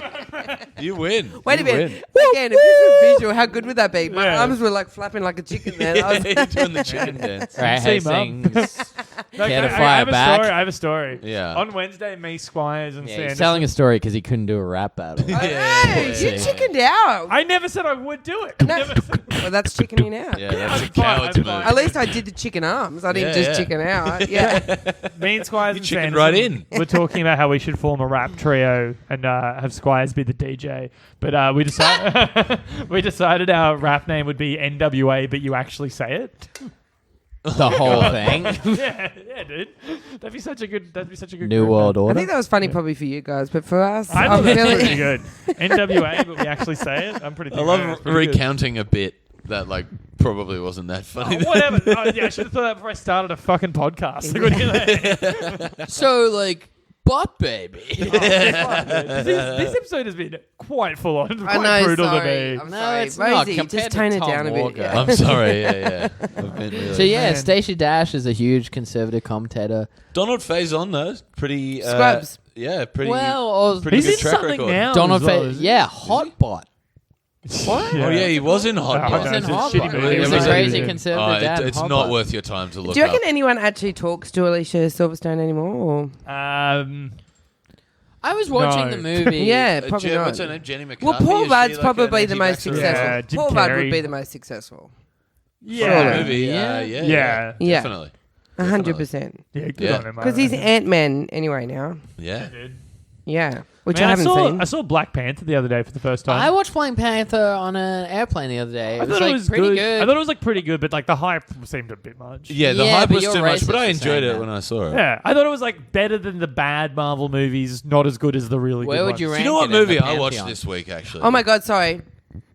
you win. Wait a You minute. win. Again, if this was visual, how good would that be? My Yeah. arms were like flapping like a chicken then. I was You're doing the chicken dance. All right, See, Mum. Hastings. No, Care to I fire have back? I have a story. Yeah. On Wednesday, me, Squires, and Yeah, Sanders. he's telling a story because he couldn't do a rap battle. Hey, you chickened out. I never said I would do it. No. Never said- Well, that's chickening out. Yeah, that's a I'm fine, coward's I'm move. fine. At least I did the chicken arms. I didn't Yeah, just yeah. chicken out. Yeah. Me and Squires You and chickened Sanders right in. We're talking about how we should form a rap trio and have Squires be the DJ. But we decided we decided our rap name would be NWA, but you actually say it. The whole thing. yeah, dude. That'd be such a good. New group, World man. I Order. think that was funny probably for you guys, but for us, I I'm think that's pretty feeling. good. NWA, but we actually say it. I'm pretty. I love recounting a bit that like probably wasn't that funny. Whatever. Oh, yeah, I should have thought that before I started a fucking podcast. Like, what do you think? So, like, butt baby. this episode has been quite full on, I quite know, brutal sorry. to me. I'm No, sorry. it's not, Rosie, compared just to tone it Tom down a Walker. bit. Yeah. I'm sorry. Yeah. I've been really So, yeah, Man. Stacey Dash is a huge conservative commentator. Donald Faison though, pretty Scrubs. Yeah, pretty. Well, pretty He's good in track something record. now. Donald as well, Fa- isn't he? yeah, Hotbot. What? Oh yeah, he was in Oh, Hot no, Box. in it's a Hot shitty Box. movie. He was a crazy Yeah. conservative dad. It's Hot not Box. worth your time to look Do you up. reckon anyone actually talks to Alicia Silverstone anymore? Or? I was watching No. the movie. Yeah, probably not. What's her name? Jenny McCarthy? Well, Paul Is she Rudd's like probably an the most anti-vaxxer? successful. Yeah, Jim Paul Rudd Carrey. would be the most successful. Yeah. Movie, Yeah. yeah, Yeah. definitely. 100%. Yeah, good Yeah. on him. Because he's Ant-Man anyway now. Yeah. Yeah. Which Man, I haven't seen. I saw Black Panther the other day for the first time. I watched Black Panther on an airplane the other day. I It was thought like it was pretty good. good. I thought it was like pretty good, but like the hype seemed a bit much. Yeah, the Yeah, hype but was you're too much, racist but I for enjoyed saying it that. when I saw it. Yeah, I thought it was like better than the bad Marvel movies, not as good as the really Where good would ones. you Do rank you know what it in the movie I watched Pantheon? this week, actually? Oh my God, sorry.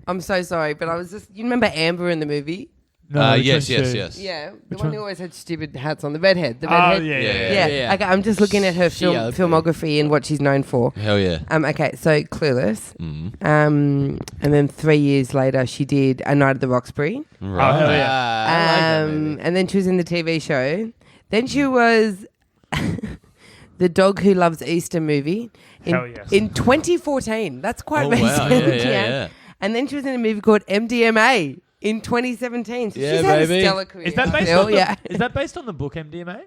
I'm so sorry, but I was just. You remember Amber in the movie? No, which yes, one's yes, she? yes. Yeah, the Which one one? who always had stupid hats on, the redhead. The Oh, redhead. yeah, Yeah. Yeah. Okay, I'm just looking at her She ugly. filmography and what she's known for. Hell yeah. Okay, so Clueless. Mm. And then 3 years later, she did A Night at the Roxbury. Right. Oh, hell yeah. I like that movie. And then she was in the TV show. Then she was The Dog Who Loves Easter movie Hell yes. in 2014. That's quite Oh, recent. wow. Yeah. And then she was in a movie called MDMA in 2017. So Yeah, she's had a baby. stellar career. Is that based Phil, on the, yeah. Is that based on the book MDMA?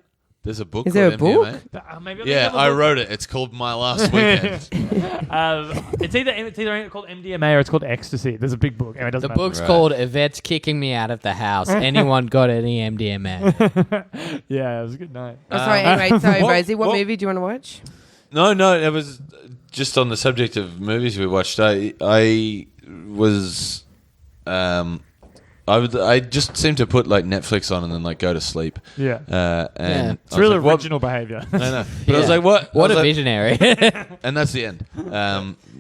There's a book Is there called a book? MDMA. Maybe I'm Yeah, thinking of I the book. wrote it. It's called My Last Weekend. It's either called MDMA or it's called Ecstasy. There's a big book. Anyway, it doesn't The matter. book's Right. called Yvette's Kicking Me Out of the House. Anyone got any MDMA? Yeah, it was a good night. Oh, sorry, anyway, sorry, What- Rosie. What what- movie do you want to watch? No, it was just on the subject of movies we watched. I was, I just seemed to put like Netflix on and then like go to sleep. Yeah. And Yeah. It's I was real like, what- original behavior. I know, but I was like, what? What I a was like- visionary. And that's the end.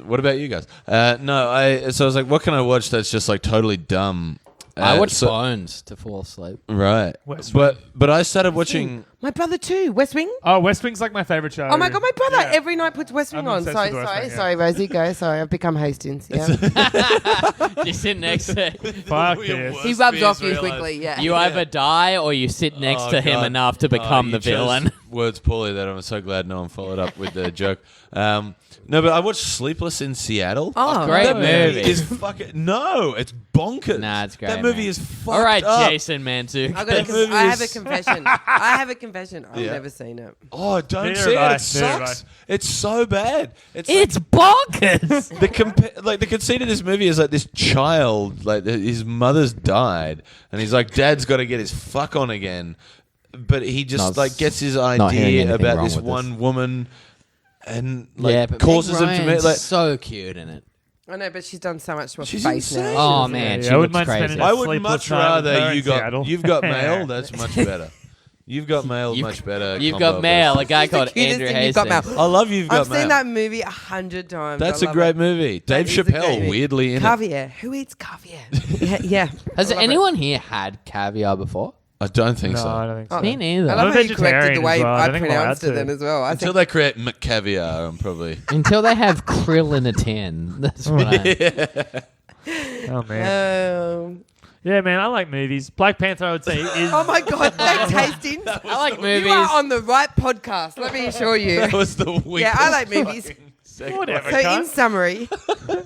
What about you guys? No, I was like, what can I watch that's just like totally dumb? I watched so- Bones to fall asleep. Right, West but I started watching. My brother too. West Wing. Oh, West Wing's like my favorite show. Oh my god, my brother Yeah. every night puts West Wing I'm on. obsessed Sorry, with West sorry, Wing, yeah. sorry, Rosie. Go. Sorry, I've become Hastings. Yeah. You sit next to Fuck Your this. worst He rubs off you fears realised. quickly. Yeah. you either die or you sit next Oh, to him God. enough to become You the chose villain. Words poorly that I'm so glad no one followed up with the joke. No, but I watched Sleepless in Seattle. Oh, Great that movie. is fucking no. It's bonkers. Nah, it's great. That movie man. is fucked All right, up. Jason Mantzoukas. I have a confession. I have a confession. I've Yeah. never seen it. Oh, don't Neither see it. have I. It Neither have sucks. It's so bad. It's It's bonkers. the conceit of this movie is like this child, like his mother's died, and he's like, Dad's got to get his fuck on again, but he just Not- like gets his not hearing idea anything about wrong this with one woman, and like yeah, but causes him to make Ryan's like. so cute in it. I know, but she's done so much to her She's face insane. now. Oh man, Yeah, she I wouldn't looks mind crazy. spending I a would sleepless much night with her rather in you got Seattle. you've got mail. That's much better. You've got mail. You've- Much better. You've combo got Mail, a versus- guy She's the called cutest Andrew thing you've got, Hastings. Mel. I love you've got I've mail. seen that movie 100 times. That's I a love great it. movie. Dave That is a great Chappelle movie. weirdly in it. Caviar. Who eats caviar? yeah. Has I love it. anyone here had caviar before? I don't think No, so. I don't think so. Oh, Me neither. I I'm love a how you corrected vegetarian the way as well. I I don't think I'm pronounced allowed it then to. as well. I Until think they create McCaviar, I'm probably. Until they have krill in a tin. That's what I... Oh man. Yeah, man, I like movies. Black Panther, I would say, is. oh my God, thanks, Hastings. I like movies. You are on the right podcast, let me assure you. That was the weakest. Yeah, I like movies. Whatever, So in cunt. summary,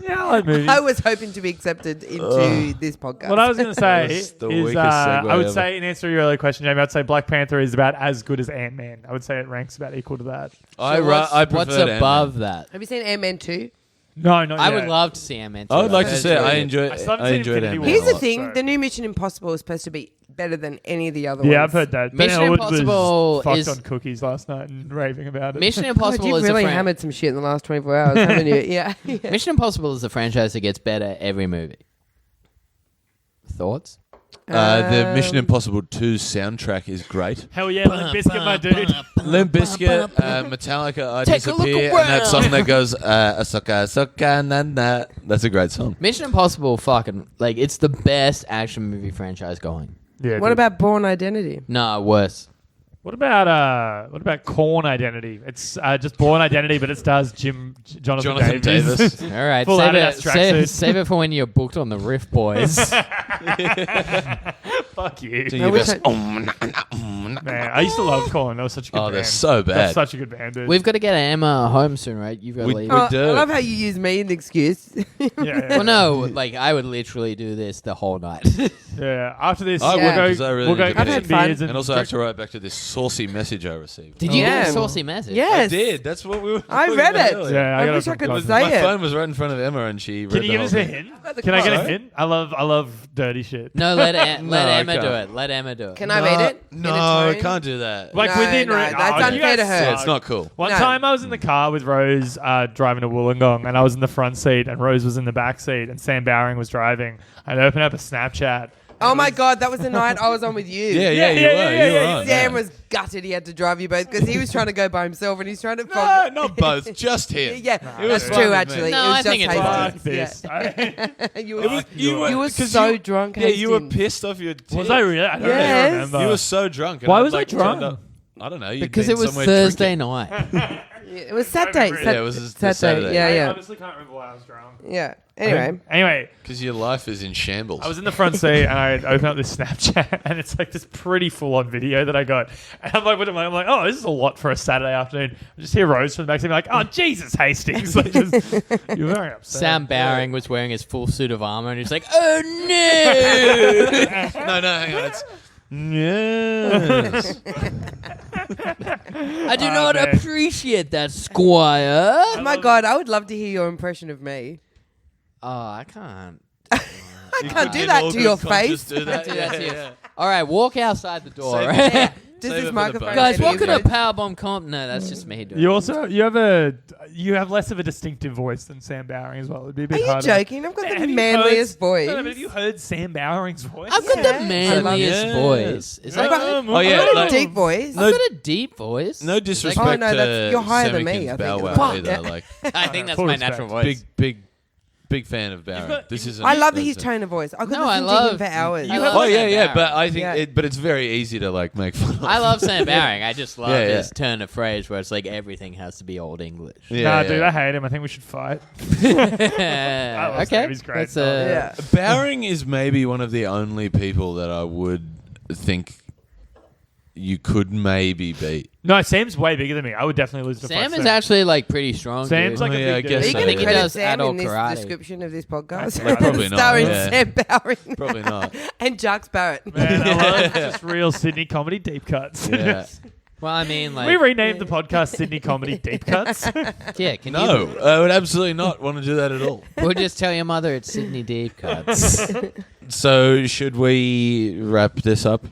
Yeah, I like movies. I was hoping to be accepted into this podcast. What I was going to say That was is, the weakest segue I would ever. say, in answer to your earlier question, Jamie, I'd say Black Panther is about as good as Ant-Man. I would say it ranks about equal to that. I what's preferred above that? Have you seen Ant-Man 2? No, not I yet. would love to see Ant-Man. I would like to That's say I really- enjoy. I still haven't I seen enjoyed Infinity Ant-Man. War. Here's a the lot. thing, so- the new Mission Impossible is supposed to be better than any of the other ones. Yeah, I've heard that. Mission Ben Elwood Impossible was fucked is- on cookies last night and raving about it. Mission God, Impossible you've is really a fran- hammered some shit in the last 24 hours, haven't you? Yeah. Mission Impossible is a franchise that gets better every movie. Thoughts? The Mission Impossible 2 soundtrack is great. Hell yeah, Limp Bizkit, my dude. Limp Bizkit, Metallica, I Take a look Disappear, and that song that goes, Ahsoka, Ahsoka, na na. That's a great song. Mission Impossible fucking, like, it's the best action movie franchise going. Yeah. What dude. about Born Identity? No, worse. What about Corn Identity? It's just Born Identity, but it stars Jonathan Jonathan Davis. Davis. All right, Full save Adidas it, tracksuit. save it for when you're booked on the Riff Boys. Fuck you. Do I your wish best. I- Man, I used to love Corn. That was such a good Oh, band. they're so That's bad. such a good band, dude. We've got to get Emma home soon, right? You've got to We- leave. we- Oh, do. I love how you use me as an excuse. yeah. Well, no, like, I would literally do this the whole night. Yeah. After this, I would, we'll go, 'cause I really we'll go need to get get some it. I've had beers And also, I have to write back to this saucy message I received. Did you get Yeah. a saucy message? Yes. I did. That's what we were. I talking read about it. earlier. Yeah, I I got wish it I from could Cosmo. say My it. phone was right in front of Emma, and she read Can you the give whole us a thing. hint? Can I get a hint? I love dirty shit. No, let No, I Emma do can't. it. Let Emma do it. Can I read it? in a No, I tone? can't do that. Like No, within no, re- that's you unfair guys to her. yeah, suck. it's not cool. One No. time I was in the car with Rose driving to Wollongong, and I was in the front seat, and Rose was in the back seat, and Sam Bowering was driving. I'd open up a Snapchat. Oh my God, that was the night I was on with you. Yeah, Yeah, you yeah, were. yeah, You were yeah, on. Sam yeah. was gutted he had to drive you both because he was trying to go by himself and he's trying to No, not both. Just him. Yeah, It was that's fine true with actually. me. No, it was I think just it's Hastings. Fuck this. Yeah. you It was, you were 'cause so drunk, Yeah, you were Hastings. pissed off your tits. Was I really? I don't Yes. even remember. You were so drunk. And Why I'd, was I like, drunk? turned up- I don't know. you'd Because been it was somewhere Thursday drinking. night. It was Saturday. remember it. Yeah, it was Saturday. Yeah, I yeah. honestly can't remember why I was drunk. Yeah. Anyway. Because your life is in shambles. I was in the front seat and I opened up this Snapchat and it's like this pretty full-on video that I got. And I'm like, oh, this is a lot for a Saturday afternoon. I just hear Rose from the back seat like, oh, Jesus, Hastings. Like, you're very upset. Sam Bowering was wearing his full suit of armor and he's like, oh no! no, hang on. It's yes. I do not man. appreciate that, Squire. Oh my God, I would love to hear your impression of me. Oh, I can't. I can't do that to your face. Do that. Do that to you. All right, walk outside the door. Save Right? it. Does Save it this for the microphone? bonus. Guys, have what could a earphones? powerbomb comp? No, that's just me doing. You it. also you have less of a distinctive voice than Sam Bowering as well. It'd be a Are bit you harder. joking? I've got Yeah, the have you manliest heard- voice. No, but have you heard Sam Bowering's voice? I've got Yeah. the manliest Yeah. voice. Is that I've right? got, Oh, yeah, I've got like- a deep voice. No- I've got a deep voice. No disrespect Oh, no, that's- to you're higher than me, Samikins I think. Bow Wow Fuck. either. Yeah. Like I think that's full my respect. natural voice. big fan of Barron. got- This is. I love his tone of voice. I could No, I listen to love- him for hours. I love Oh yeah, Sam yeah, but Barron. I think, Yeah. but it's very easy to like make fun of. I love Sam Bowering. I just love Yeah, yeah. his turn of phrase where it's like everything has to be old English. Yeah, Nah, yeah. dude, I hate him. I think we should fight. love okay, Sam. He's great. that's Yeah. Bowering is maybe one of the only people that I would think you could maybe beat. No, Sam's way bigger than me. I would definitely lose to Sam fight is actually like pretty strong. Sam's dude. like Oh, a yeah, I big guess Are you so. going I think to he credit does Sam adult in this karate. description of this podcast? Probably not, Starring yeah. Sam Bowering Probably not. and Jacques Barrett. Man, I love just real Sydney comedy deep cuts. Yeah. Well, I mean, like, we renamed the podcast Sydney Comedy Deep Cuts. yeah, can No, you? I would absolutely not want to do that at all. We'll just tell your mother it's Sydney Deep Cuts. So should we wrap this up?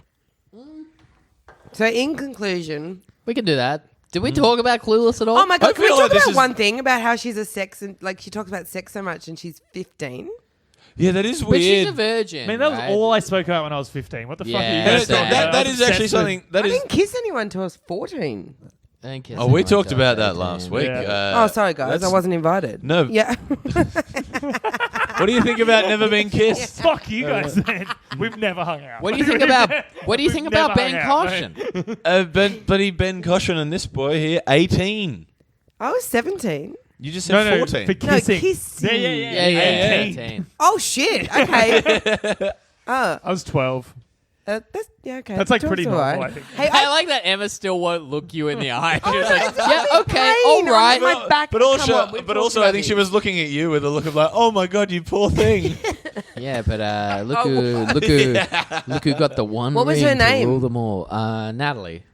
So, in conclusion, We can do that. Did we talk about Clueless at all? oh my I God, can we feel talk like this about is- one thing about how she's a sex and like she talks about sex so much and she's 15? Yeah, that is But she's a weird. virgin. I mean, that was right? all I spoke about when I was 15. What the fuck are you Yeah, guys that- talking that- about? that I was is actually obsessed with- something that I is. didn't kiss anyone until I was 14. I think it's Oh, we everyone talked does about that 18. last week. Yeah. Oh, sorry, guys. I that's- wasn't invited. No. Yeah. What do you think about never being kissed? Fuck you guys, then. We've never hung out. What do you think about? What do you We've think about never Ben hung out, Caution? Ben Caution and this boy here, 18. I was 17. You just said No, 14. for kissing. kissing. Yeah. Yeah, yeah, 18. 18. Oh, shit. Okay. I was 12. That's, yeah, okay. That's like 12's pretty all normal, right. I think. Hey, I like that Emma still won't look you in the eye. She was no, like, it's yeah, just okay, pain. all right. My back But come also, on, we've but talked also, I about think she this. was looking at you with a look of like, "Oh my god, you poor thing." Yeah, but look Oh, who got the one What was ring her name? to rule them all. Natalie.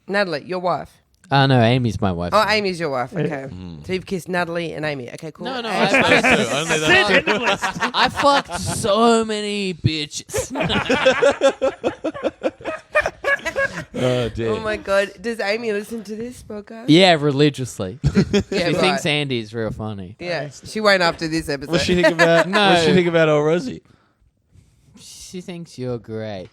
Natalie, your wife. No, Amy's my wife. Oh, Amy's your wife. Okay. So you've kissed Natalie and Amy. Okay, cool. No, no, And- Those two, only those Sit two. in the list. I fucked so many bitches. Oh dear. Oh my God. Does Amy listen to this podcast? Yeah, religiously. Yeah, She right. thinks Andy's real funny. Yeah, she won't after this episode. What's she think about? No. What's she think about old Rosie? She thinks you're great.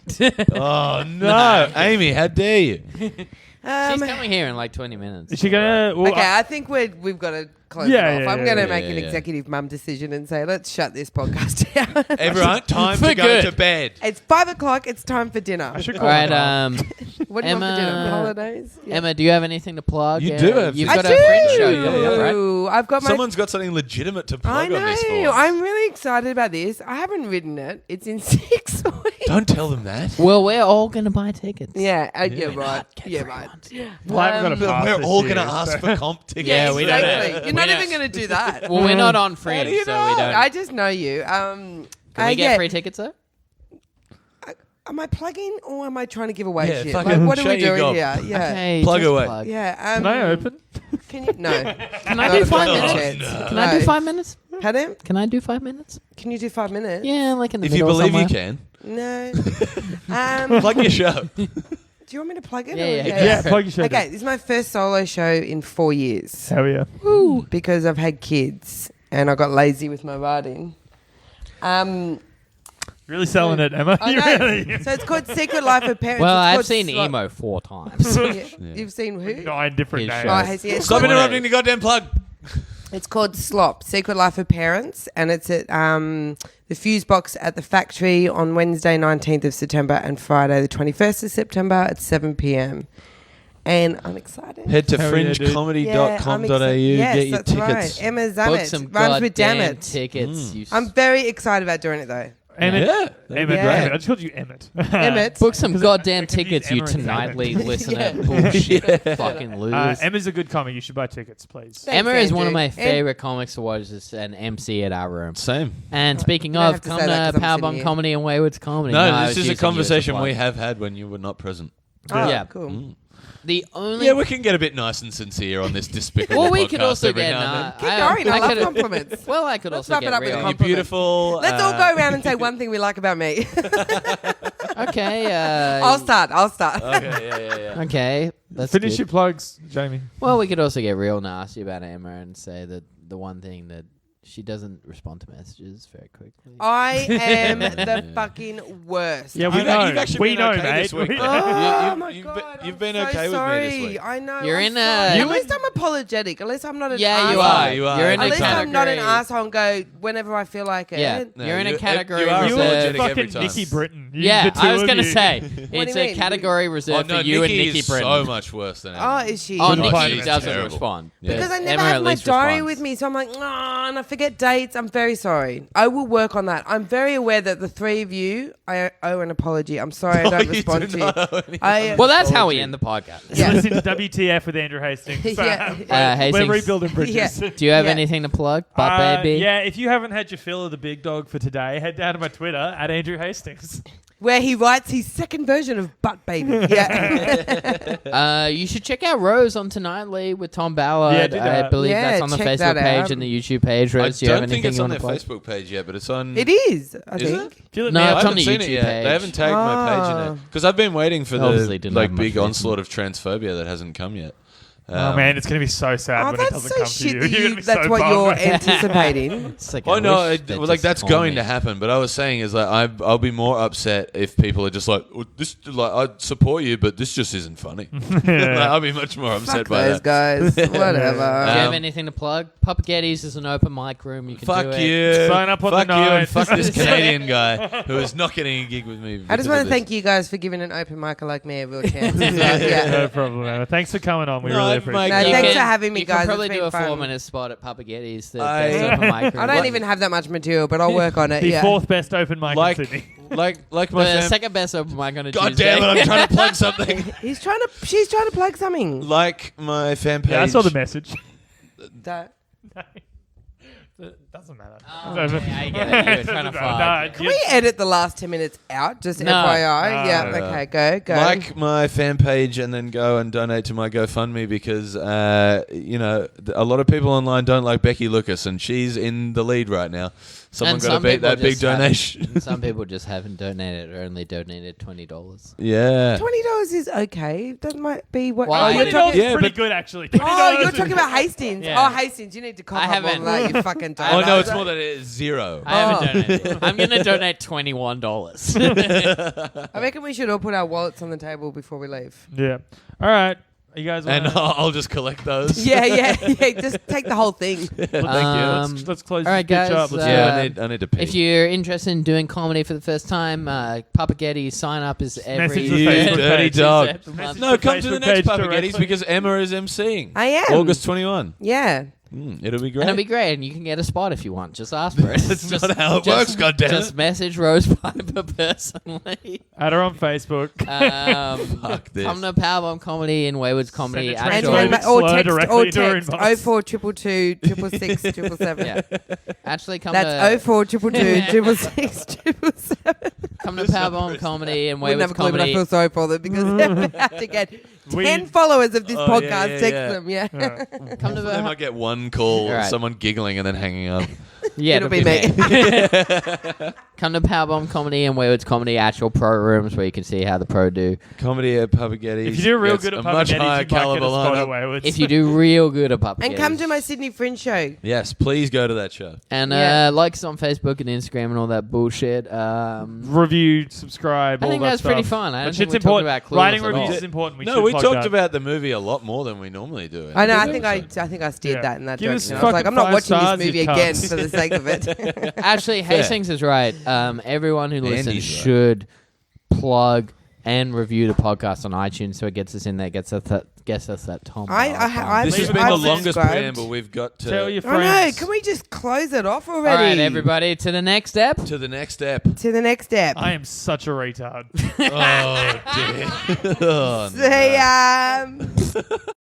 Oh no, Amy, how dare you? She's coming here in like 20 minutes. Is she gonna? Well, Okay, I think we've got to close Yeah, it off. yeah, I'm yeah, going to yeah, make an yeah. executive mum decision and say, let's shut this podcast down. Everyone, time For to go good. to bed. It's 5 o'clock. It's time for dinner. I should All call right, her mum. What do you want for dinner? Emma- Holidays? Yeah. Emma, do you have anything to plug? You do have You've I got do. a friend show coming up, right? I've got my. Someone's got something legitimate to I plug on this know. for. I'm really excited about this. I haven't written it. It's in 6 weeks. Don't tell them that. Well, we're all going to buy tickets. Yeah, yeah, Yeah. right. Yeah, Get right. Well, I haven't got a pass We're this all year, going to ask so- for comp tickets. Yeah, we don't Exactly. know. You're We not don't- even going to do that. Well, we're not on Fringe, do you so we know? don't. I just know you. Can we get yeah. free tickets, though? Am I plugging or am I trying to give away Yeah, shit? fucking Like, what are we shut your doing gob. here? Yeah. Okay, Plug just away. plug. Yeah. Can I open? Can you? No. Can I Not do a 5 fucking minutes? chance. Can I do No. 5 minutes? Pardon? Can I do 5 minutes? Can you do 5 minutes? Yeah, like in the If you middle believe somewhere. you can, No. plug your show. Do you want me to plug it? Yeah, or- yeah. Yeah, plug your show. Okay, this is my first solo show in 4 years Hell yeah. because I've had kids and I got lazy with my writing. Really selling it, Emma. I You know. really- So it's called Secret Life of Parents. Well, It's I've called seen Slop. emo 4 times. Yeah. You've seen who? 9 different His names. show. Oh, has he? It's Stop called- interrupting the goddamn plug. It's called Slop, Secret Life of Parents, and it's at the Fuse Box at the Factory on Wednesday, 19th of September, and Friday, the 21st of September at 7 p.m. and I'm excited. Head to Hell yeah, dude. fringecomedy.com.au. Yes, get your that's tickets. right. Emma Book Zammit some rhymes with goddamn Dammit. tickets. You I'm very excited about doing it though. Emmett. Yeah. Emmett. Yeah. Emmett. I just called you Emmett. Emmett. Book some goddamn I confused tickets, you Emma and Zammit. tonightly listener. Yeah. Bullshit. Fucking losers. Emma's a good comic. You should buy tickets, please. Thanks, Emma is one of Andrew. my favorite comics to watch as an MC at our room. Same. And speaking you don't of, have to come say that to 'cause I'm sitting Powerbomb here. Comedy and Wayward's Comedy. No, I this was is a using you as conversation plug. we have had when you were not present. Oh, Yeah. cool. The only Yeah, we can get a bit nice and sincere on this despicable well, we podcast could also every get. now and then. Keep going. I love could've- compliments. Well, I could Let's also wrap get it up with real. a You're compliment. beautiful. Let's all go around and say one thing we like about me. Okay. I'll start. Okay, yeah. Okay. That's Finish good. your plugs, Jamie. Well, we could also get real nasty about Emma and say that the one thing that she doesn't respond to messages very quickly. I am the fucking worst. Yeah, we You've know. actually We been know, okay mate. this week. We- Oh my You've god! been- you've I'm been so okay with me sorry. this week. I know. You're I'm in a- sorry. You At least I'm apologetic. At least I'm not an Yeah, you asshole. are. You are. You're in At a least I'm not an category. asshole and go whenever I feel like it. Yeah, No, you're in a you- category you are You reserved. were apologetic every fucking time. Nikki Britton. You- Yeah, the two I was of gonna you. say do it's you a mean? category reserved no, for you Nikki and Nikki is Britton. so much worse than Emma. Oh, is she? Oh, Nikki Nikki is doesn't terrible. respond. Yeah. Because I Emma never at have my least diary responds. with me, so I'm like, and I forget dates. I'm very sorry. I will work on that. I'm very aware that the three of you, I owe an apology. I'm sorry I don't you respond do to not you. owe any I, Well, that's how we end the podcast. Yeah. Listen to WTF with Andrew Hastings. Yeah. Uh, Hastings. We're rebuilding bridges. Yeah. Do you have Yeah. anything to plug, Butt Baby? Yeah, if you haven't had your fill of the big dog for today, head down to my Twitter at Andrew Hastings. where he writes his second version of Butt Baby. Yeah. You should check out Rose on Tonightly with Tom Ballard. Yeah, do I that. believe Yeah, that's on the check Facebook that page out. and the YouTube page. I Rose, do you have don't anything think it's you on want their to plug? Facebook page yet, but it's on. It is, I Is think. it? Feel it No, now. I it's on haven't the seen it YouTube yet. page. They haven't tagged my page in Oh. it because I've been waiting for Obviously the didn't have much big reason. onslaught of transphobia that hasn't come yet. Oh man, it's gonna be so sad Oh, when it that's doesn't so come to shit you. that You're gonna be that's so what bummed. you're anticipating. It's like, Oh I no, wish they'd well, just that's told going me. to happen. But I was saying is like I'll be more upset if people are just like, oh, this, like I support you, but this just isn't funny. Like, I'll be much more upset Fuck by those that. guys. Whatever. Do you have Um, anything to plug? Papagetti's is an open mic room. You can Fuck do it. you. Sign up on fuck the you night. and fuck this Canadian guy who is not getting a gig with me. I just want to thank you guys for giving an open micer like me a real chance. Yeah. No problem, Emma. Thanks for coming on. We No, really mate, appreciate No, it. You thanks can- for having me, You guys. can probably It's do been a fun. 4-minute spot at Papagetti's. I- That's open mic room. I don't even have that much material, but I'll work on it. The Yeah. fourth best open mic like in Sydney. like my The fam- second best open mic on a God Tuesday. damn it! I'm trying to plug something. She's trying to plug something. Like my fan page. Yeah, I saw the message. That- It doesn't matter. Oh, yeah, I get it. You were trying to fuck. Can we edit the last 10 minutes out? Just No. FYI. No, Yeah. no. Okay. Go. Like my fan page and then go and donate to my GoFundMe because a lot of people online don't like Becky Lucas and she's in the lead right now. Someone And got to some beat people that big just haven't- donation. Some people just haven't donated or only donated $20. Yeah. $20 is okay. That might be what. Why? Oh, you're $20 talking. Yeah, pretty but- good actually. Oh, you're talking about Hastings. Yeah. Oh, Hastings. You need to cough I up haven't- on that. You fucking don't. Oh no, it's more than it is zero. I haven't Oh. donated. I'm going to donate $21. I reckon we should all put our wallets on the table before we leave. Yeah. All right. You guys And wanna- I'll just collect those. Yeah. Just take the whole thing. Well, thank you. Let's close all right, this bitch guys, up. Let's Yeah, Uh, I need to pee. If you're interested in doing comedy for the first time, Papagetti sign up is every Message the You Facebook dirty page. dog. Tuesday of the month. No, come to the Facebook next page Papagetti's directly. because Emma is emceeing. I am. August 21. Yeah. It'll be great. And it'll be great, and you can get a spot if you want. Just ask for it. That's not how it works, goddammit. Just message Rose Piper personally. Add her on Facebook. Fuck this. Come to Powerbomb Comedy and Wayward's Comedy. Send a And Sure. then Slide or slur text directly to her inbox. 0422 666 777. Yeah. Actually, come That's to 0422 666 777. come to Powerbomb Comedy and Wouldn't Wayward's have a clue, but I Comedy. feel sorry for them because they're about to get We- 10 followers of this Oh, podcast. yeah, Text yeah. them, yeah. Come to They the might get one call, All right. someone giggling and then hanging up. yeah, It'll be me. Come to Powerbomb Comedy and Wayward's Comedy actual pro rooms where you can see how the pro do. Comedy at Papagetti's. If you do real gets good at a much Papagetti's, higher you might get a caliber spot lineup. away with. If you do real good at Papagetti's. And come to my Sydney Fringe show. Yes, please go to that show. And Yeah. like us on Facebook and Instagram and all that bullshit. Review, subscribe, I all think that that's stuff. pretty fun. I don't But think shit's we talked important. about Clueless Writing at reviews all. is important. No, should we plug talked that. about the movie a lot more than we normally do. I know. I This think I steered Yeah. that in that Give us direction. I was like, fucking I'm not 5 watching stars, this movie you again cunts. for the sake of it. Actually, Hastings is right. Everyone who listens Andy's right. should plug and review the podcast on iTunes so it gets us in there, gets us that Tom. This has been the longest subscribed. preamble we've got to. Tell your I know. friends. Can we just close it off All already? right, everybody, to the next step. To the next step. To the next step. I am such a retard. Oh, dear. Oh, See ya.